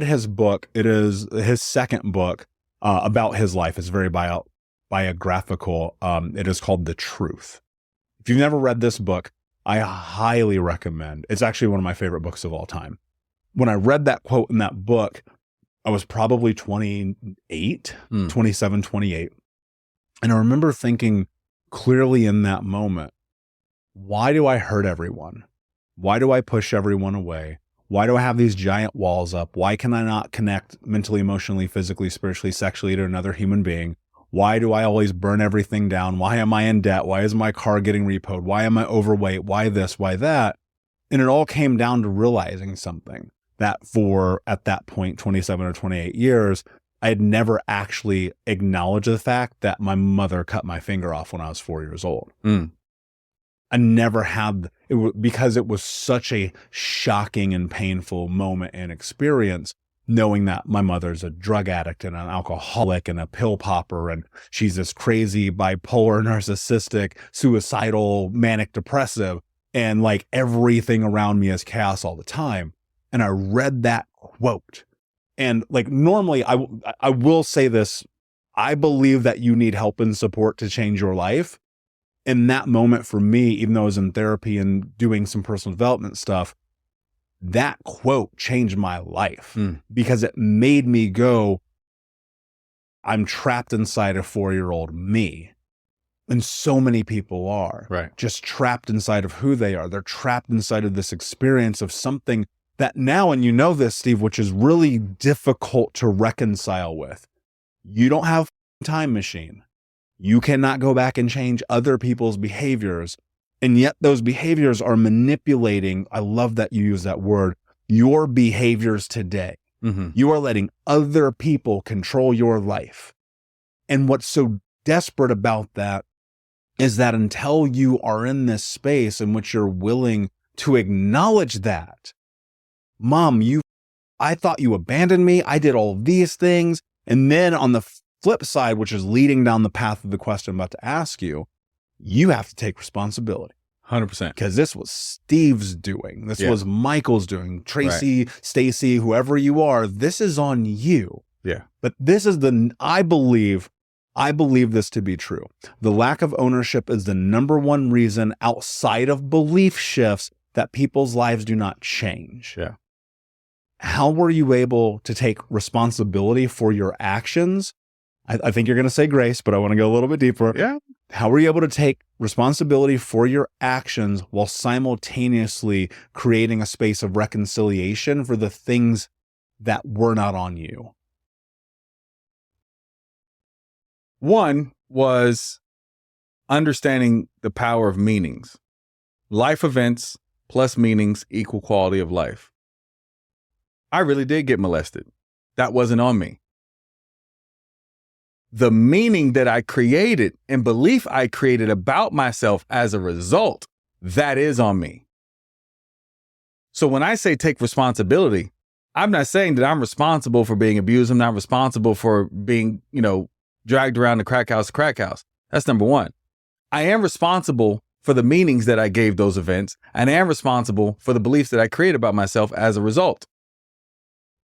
his book, it is his second book about his life. It's very biographical. It is called The Truth. If you've never read this book, I highly recommend. It's actually one of my favorite books of all time. When I read that quote in that book, I was probably 28, 27, 28. And I remember thinking clearly in that moment, why do I hurt everyone? Why do I push everyone away? Why do I have these giant walls up? Why can I not connect mentally, emotionally, physically, spiritually, sexually to another human being? Why do I always burn everything down? Why am I in debt? Why is my car getting repoed? Why am I overweight? Why this? Why that? And it all came down to realizing something that for, at that point, 27 or 28 years, I had never actually acknowledged the fact that my mother cut my finger off when I was 4 years old. I never had it because it was such a shocking and painful moment and experience, knowing that my mother's a drug addict and an alcoholic and a pill popper, and she's this crazy bipolar, narcissistic, suicidal, manic depressive, and like everything around me is chaos all the time. And I read that quote, and like normally I will say this, I believe that you need help and support to change your life. In that moment for me, even though I was in therapy and doing some personal development stuff, that quote changed my life because it made me go, I'm trapped inside a 4-year-old me. And so many people are just trapped inside of who they are. They're trapped inside of this experience of something that now, and you know this, Steve, which is really difficult to reconcile with. You don't have a time machine. You cannot go back and change other people's behaviors. And yet those behaviors are manipulating, I love that you use that word, your behaviors today. You are letting other people control your life. And what's so desperate about that is that until you are in this space in which you're willing to acknowledge that, Mom, I thought you abandoned me. I did all of these things. And then on the flip side, which is leading down the path of the question I'm about to ask you, you have to take responsibility. 100%. Because this was Steve's doing. This was Michael's doing. Tracy, Stacy, whoever you are, this is on you. Yeah. But this is I believe this to be true. The lack of ownership is the number one reason outside of belief shifts that people's lives do not change. Yeah. How were you able to take responsibility for your actions? I think you're going to say grace, but I want to go a little bit deeper. Yeah. How were you able to take responsibility for your actions while simultaneously creating a space of reconciliation for the things that were not on you? One was understanding the power of meanings. Life events plus meanings equal quality of life. I really did get molested. That wasn't on me. The meaning that I created and belief I created about myself as a result, that is on me. So when I say take responsibility, I'm not saying that I'm responsible for being abused. I'm not responsible for being, dragged around the crack house. That's number one. I am responsible for the meanings that I gave those events, and I am responsible for the beliefs that I created about myself as a result.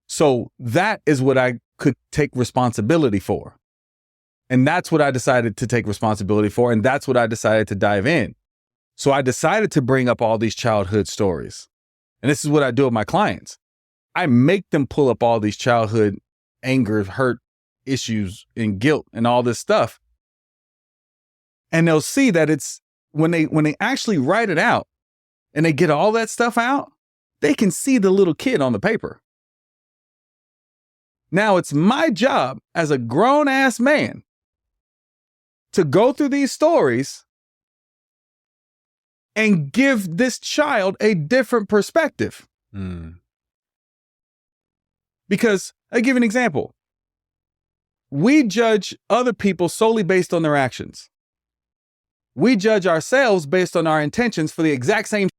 So that is what I could take responsibility for. And that's what I decided to take responsibility for. And that's what I decided to dive in. So I decided to bring up all these childhood stories. And this is what I do with my clients. I make them pull up all these childhood anger, hurt, issues, and guilt and all this stuff. And they'll see that it's when they actually write it out and they get all that stuff out, they can see the little kid on the paper. Now it's my job as a grown ass man to go through these stories and give this child a different perspective. Because I give an example. We judge other people solely based on their actions. We judge ourselves based on our intentions for the exact same.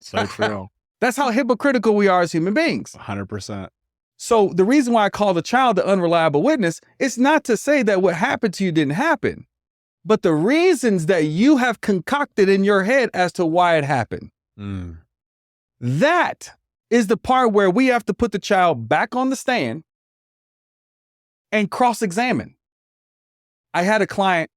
So true. That's how hypocritical we are as human beings. 100%. So the reason why I call the child the unreliable witness is not to say that what happened to you didn't happen, but the reasons that you have concocted in your head as to why it happened. That is the part where we have to put the child back on the stand and cross-examine. I had a client,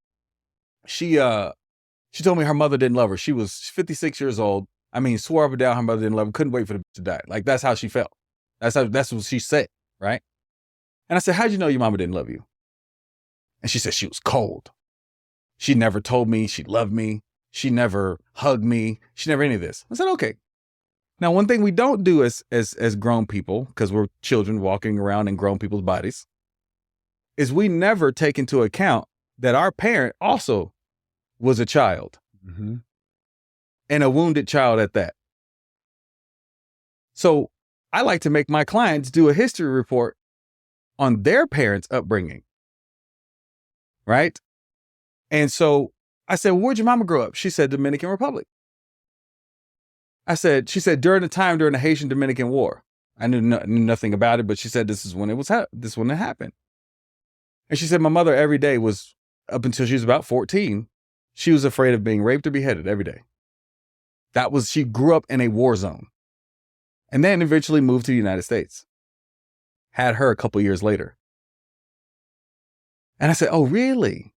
she told me her mother didn't love her. She was 56 years old. I mean, swore up and down her mother didn't love her, couldn't wait for the bitch to die. Like, that's how she felt. That's what she said, right? And I said, how'd you know your mama didn't love you? And she said she was cold. She never told me she loved me. She never hugged me. She never any of this. I said, okay. Now, one thing we don't do as grown people, because we're children walking around in grown people's bodies, is we never take into account that our parent also was a child, and a wounded child at that. So I like to make my clients do a history report on their parents' upbringing, right? And so I said, where'd your mama grow up? She said, Dominican Republic. She said, during the Haitian-Dominican War. I knew nothing about it, but she said, this is when it happened. And she said, my mother every day was, up until she was about 14, she was afraid of being raped or beheaded every day. She grew up in a war zone. And then eventually moved to the United States. Had her a couple years later. And I said, oh, really?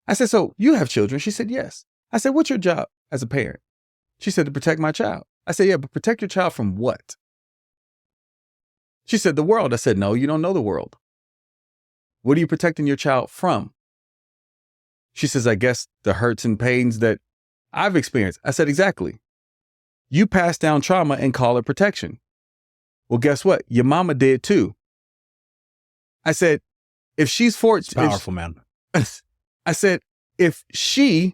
I said, so you have children? She said, yes. I said, what's your job as a parent? She said, to protect my child. I said, yeah, but protect your child from what? She said, the world. I said, no, you don't know the world. What are you protecting your child from? She says, I guess the hurts and pains that I've experienced. I said, exactly. You pass down trauma and call it protection. Well, guess what? Your mama did too. I said, if she's 14, it's powerful, man. I said, if she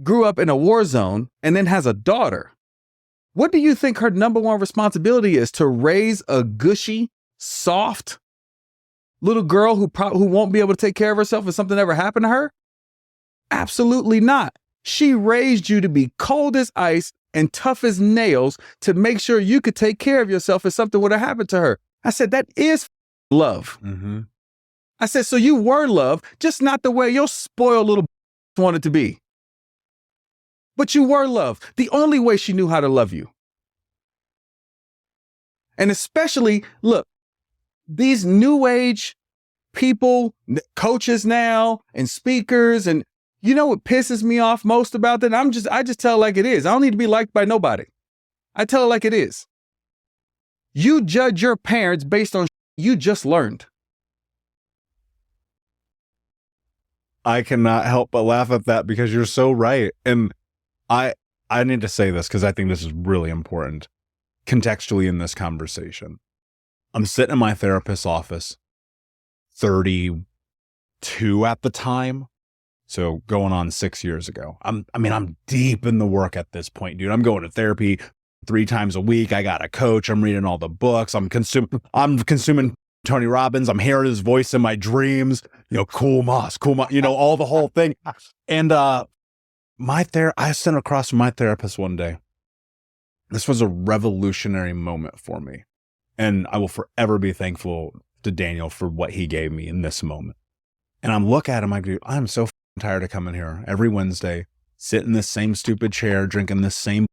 grew up in a war zone and then has a daughter, what do you think her number one responsibility is? To raise a gushy, soft little girl who won't be able to take care of herself if something ever happened to her? Absolutely not. She raised you to be cold as ice and tough as nails to make sure you could take care of yourself if something would have happened to her. I said, that is love. I said, so you were loved, just not the way your spoiled little wanted to be. But you were loved the only way she knew how to love you. And especially, look, these new age people, coaches now and speakers, and you know what pisses me off most about that? I just tell it like it is. I don't need to be liked by nobody. I tell it like it is. You judge your parents based on you just learned. I cannot help but laugh at that because you're so right. And I need to say this because I think this is really important contextually in this conversation. I'm sitting in my therapist's office, 32 at the time. So going on 6 years ago. I'm deep in the work at this point, dude. I'm going to therapy 3 times a week. I got a coach. I'm reading all the books. I'm consuming Tony Robbins. I'm hearing his voice in my dreams. Cool moss, all the whole thing. And I sat across from my therapist one day. This was a revolutionary moment for me. And I will forever be thankful to Daniel for what he gave me in this moment. And I'm looking at him, I go, I'm so tired of coming here every Wednesday, sit in this same stupid chair, drinking this same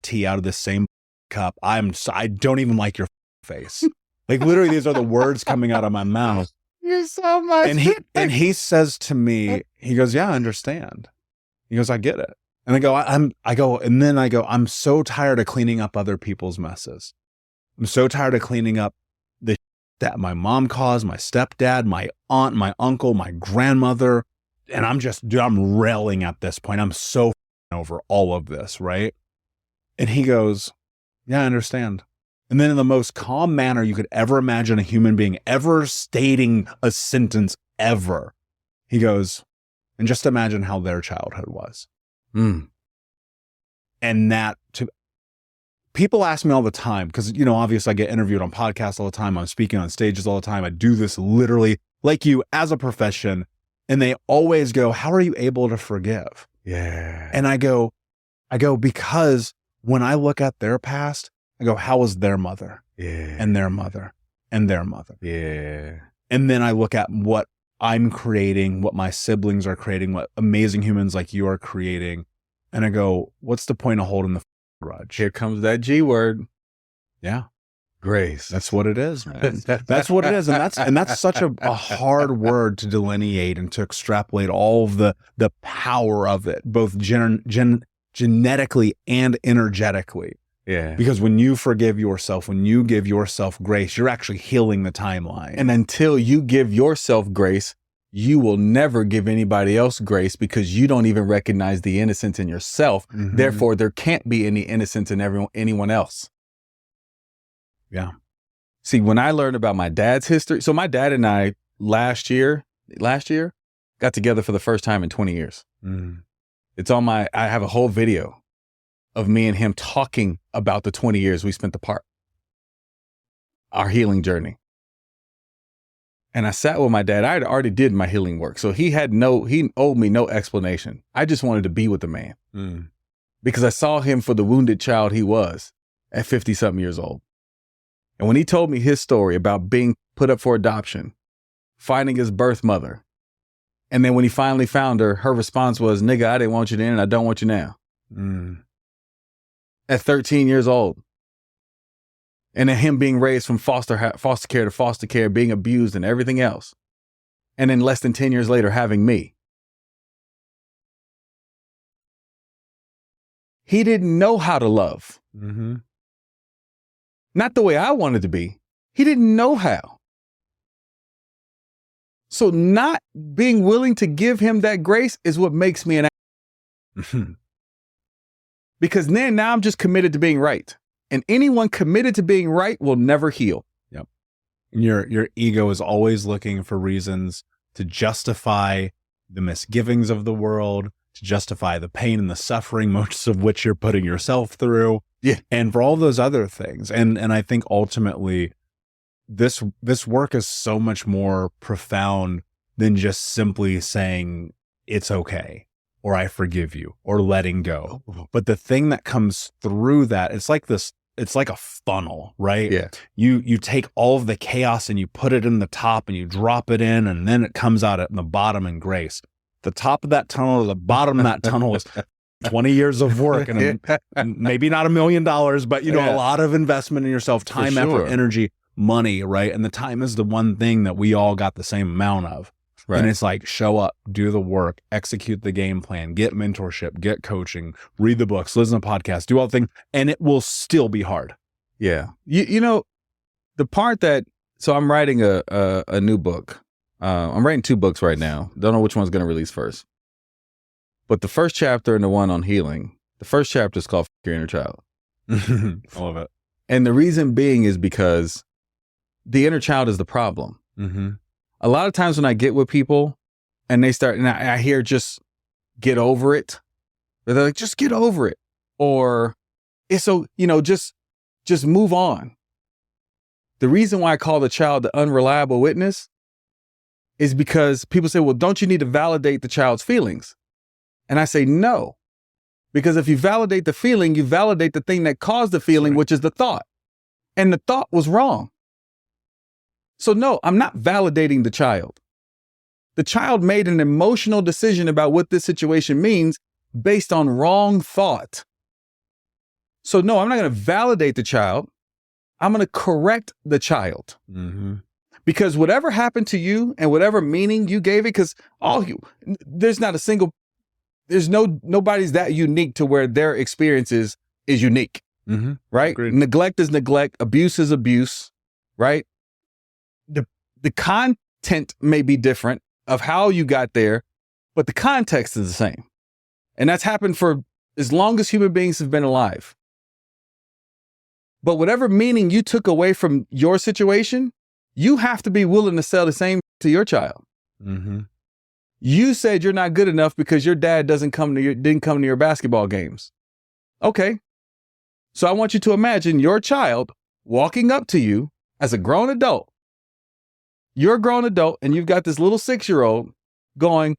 tea out of this same cup. I don't even like your face. Like literally, these are the words coming out of my mouth. You're so much. And he says to me, he goes, yeah, I understand. He goes, I get it. And I go, I'm so tired of cleaning up other people's messes. I'm so tired of cleaning up the that my mom caused, my stepdad, my aunt, my uncle, my grandmother. And I'm railing at this point. I'm so over all of this, right? And he goes, yeah, I understand. And then in the most calm manner you could ever imagine a human being ever stating a sentence ever, he goes, and just imagine how their childhood was. And people ask me all the time, because, obviously I get interviewed on podcasts all the time. I'm speaking on stages all the time. I do this literally like you as a profession. And they always go, how are you able to forgive? Yeah. And I go, because when I look at their past, I go, how was their mother? Yeah. And their mother and their mother. Yeah. And then I look at what I'm creating, what my siblings are creating, what amazing humans like you are creating. And I go, what's the point of holding the grudge? Here comes that G word. Yeah. Grace. That's what it is, man. That's what it is. And that's such a hard word to delineate and to extrapolate all of the power of it, both genetically and energetically. Yeah. Because when you forgive yourself, when you give yourself grace, you're actually healing the timeline. And until you give yourself grace, you will never give anybody else grace because you don't even recognize the innocence in yourself. Mhm. Therefore, there can't be any innocence in anyone else. Yeah. See, when I learned about my dad's history, so my dad and I last year got together for the first time in 20 years. Mm. It's on I have a whole video of me and him talking about the 20 years we spent apart, our healing journey. And I sat with my dad. I had already did my healing work. So he owed me no explanation. I just wanted to be with the man because I saw him for the wounded child he was at 50 something years old. And when he told me his story about being put up for adoption, finding his birth mother, and then when he finally found her, her response was, "Nigga, I didn't want you then and I don't want you now." At 13 years old. And then him being raised from foster care to foster care, being abused and everything else. And then less than 10 years later, having me. He didn't know how to love. Mm-hmm. Not the way I wanted to be. He didn't know how. So not being willing to give him that grace is what makes me an Mm-hmm. Because now I'm just committed to being right. And anyone committed to being right will never heal. Yep. And your ego is always looking for reasons to justify the misgivings of the world, to justify the pain and the suffering, most of which you're putting yourself through. Yeah. And for all those other things. And I think ultimately this work is so much more profound than just simply saying it's okay, or I forgive you, or letting go. But the thing that comes through that, it's like a funnel, right? Yeah. You take all of the chaos and you put it in the top and you drop it in, and then it comes out at the bottom in grace. The top of that tunnel or the bottom of that tunnel is 20 years of work and maybe not $1 million, but a lot of investment in yourself, time, effort, energy, money, right? And the time is the one thing that we all got the same amount of. Right. And it's like, show up, do the work, execute the game plan, get mentorship, get coaching, read the books, listen to podcasts, do all the things, and it will still be hard. Yeah. The part that, so I'm writing a new book. I'm writing 2 books right now. Don't know which one's going to release first. But the first chapter and the one on healing, the first chapter is called F Your Inner Child. I love it. And the reason being is because the inner child is the problem. Mm-hmm. A lot of times when I get with people and they start, and I hear just get over it, or they're like, just get over it. Or it's so, just move on. The reason why I call the child the unreliable witness is because people say, well, don't you need to validate the child's feelings? And I say, no, because if you validate the feeling, you validate the thing that caused the feeling, which is the thought. And the thought was wrong. So no, I'm not validating the child. The child made an emotional decision about what this situation means based on wrong thought. So no, I'm not going to validate the child. I'm going to correct the child. Mm-hmm. Because whatever happened to you and whatever meaning you gave it, because nobody's that unique to where their experience is unique, right? Agreed. Neglect is neglect, abuse is abuse, right? The content may be different of how you got there, but the context is the same. And that's happened for as long as human beings have been alive. But whatever meaning you took away from your situation, you have to be willing to sell the same to your child. Mm-hmm. You said you're not good enough because your dad didn't come to your basketball games. Okay. So I want you to imagine your child walking up to you as a grown adult. You're a grown adult and you've got this little 6-year-old going,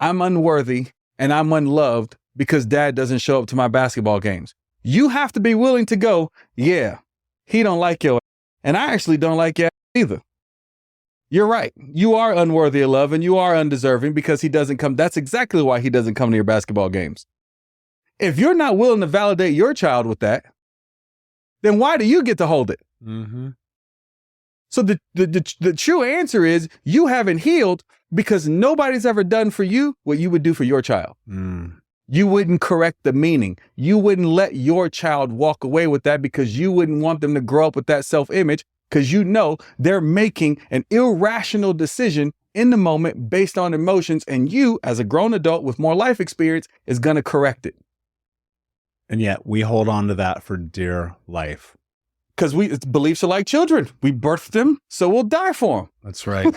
I'm unworthy and I'm unloved because dad doesn't show up to my basketball games. You have to be willing to go, yeah, he don't like your ass, and I actually don't like your ass either. You're right. You are unworthy of love and you are undeserving because he doesn't come. That's exactly why he doesn't come to your basketball games. If you're not willing to validate your child with that, then why do you get to hold it? Mm-hmm. So the true answer is you haven't healed because nobody's ever done for you what you would do for your child. Mm. You wouldn't correct the meaning. You wouldn't let your child walk away with that because you wouldn't want them to grow up with that self-image because you know they're making an irrational decision in the moment based on emotions, and you, as a grown adult with more life experience, is going to correct it. And yet we hold on to that for dear life. Because beliefs are like children. We birthed them, so we'll die for them. That's right.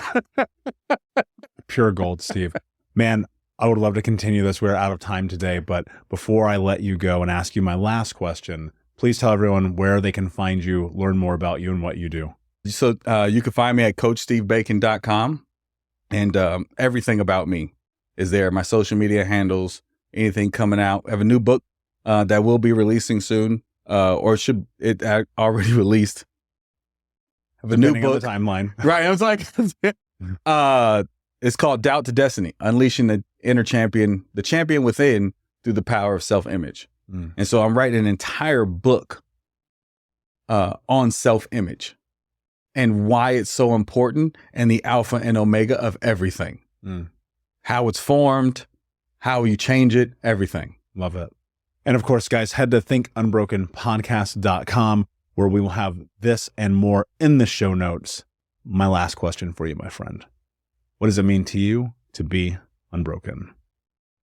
Pure gold, Steve. Man, I would love to continue this. We're out of time today, but before I let you go and ask you my last question, please tell everyone where they can find you, learn more about you and what you do. So you can find me at coachstevebacon.com, and everything about me is there. My social media handles, anything coming out. I have a new book that will be releasing soon, or should it already released? The new book, the timeline. Right. I was like, it's called Doubt to Destiny, Unleashing the Inner Champion, the Champion Within Through the Power of Self-Image. Mm. And so I'm writing an entire book on self-image and why it's so important and the alpha and omega of everything. Mm. How it's formed, how you change it, everything. Love it. And of course, guys, head to thinkunbrokenpodcast.com where we will have this and more in the show notes. My last question for you, my friend. What does it mean to you to be unbroken?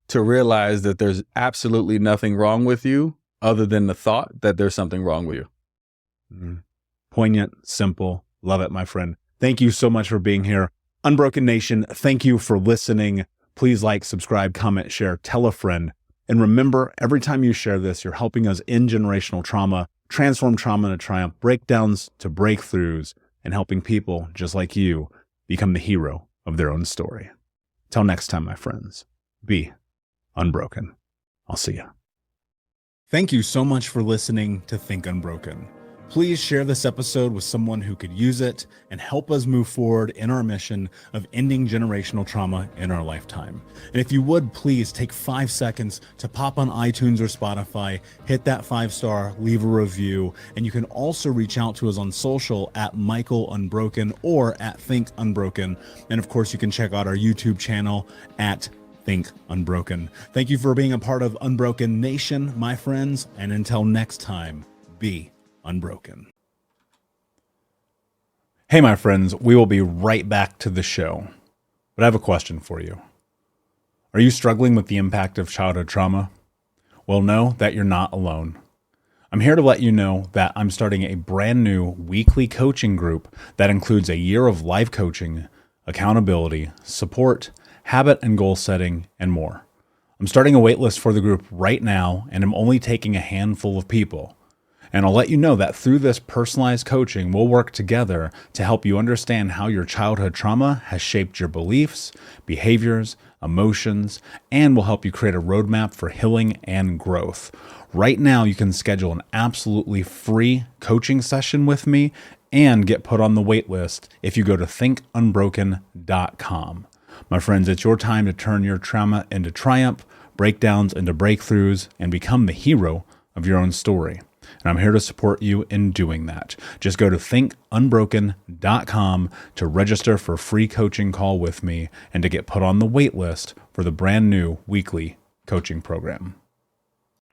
To realize that there's absolutely nothing wrong with you other than the thought that there's something wrong with you. Mm. Poignant, simple. Love it, my friend. Thank you so much for being here. Unbroken Nation, thank you for listening. Please like, subscribe, comment, share, tell a friend. And remember, every time you share this, you're helping us end generational trauma, transform trauma into triumph, breakdowns to breakthroughs, and helping people just like you become the hero of their own story. Till next time, my friends, be unbroken. I'll see you. Thank you so much for listening to Think Unbroken. Please share this episode with someone who could use it and help us move forward in our mission of ending generational trauma in our lifetime. And if you would, please take 5 seconds to pop on iTunes or Spotify, hit that 5-star, leave a review, and you can also reach out to us on social at Michael Unbroken or at Think Unbroken. And of course, you can check out our YouTube channel at Think Unbroken. Thank you for being a part of Unbroken Nation, my friends, and until next time, be unbroken. Hey, my friends, we will be right back to the show, but I have a question for you. Are you struggling with the impact of childhood trauma? Well, know that you're not alone. I'm here to let you know that I'm starting a brand new weekly coaching group that includes a year of live coaching, accountability, support, habit and goal setting, and more. I'm starting a waitlist for the group right now, and I'm only taking a handful of people. And I'll let you know that through this personalized coaching, we'll work together to help you understand how your childhood trauma has shaped your beliefs, behaviors, emotions, and will help you create a roadmap for healing and growth. Right now, you can schedule an absolutely free coaching session with me and get put on the wait list if you go to thinkunbroken.com. My friends, it's your time to turn your trauma into triumph, breakdowns into breakthroughs, and become the hero of your own story. And I'm here to support you in doing that. Just go to thinkunbroken.com to register for a free coaching call with me and to get put on the wait list for the brand new weekly coaching program.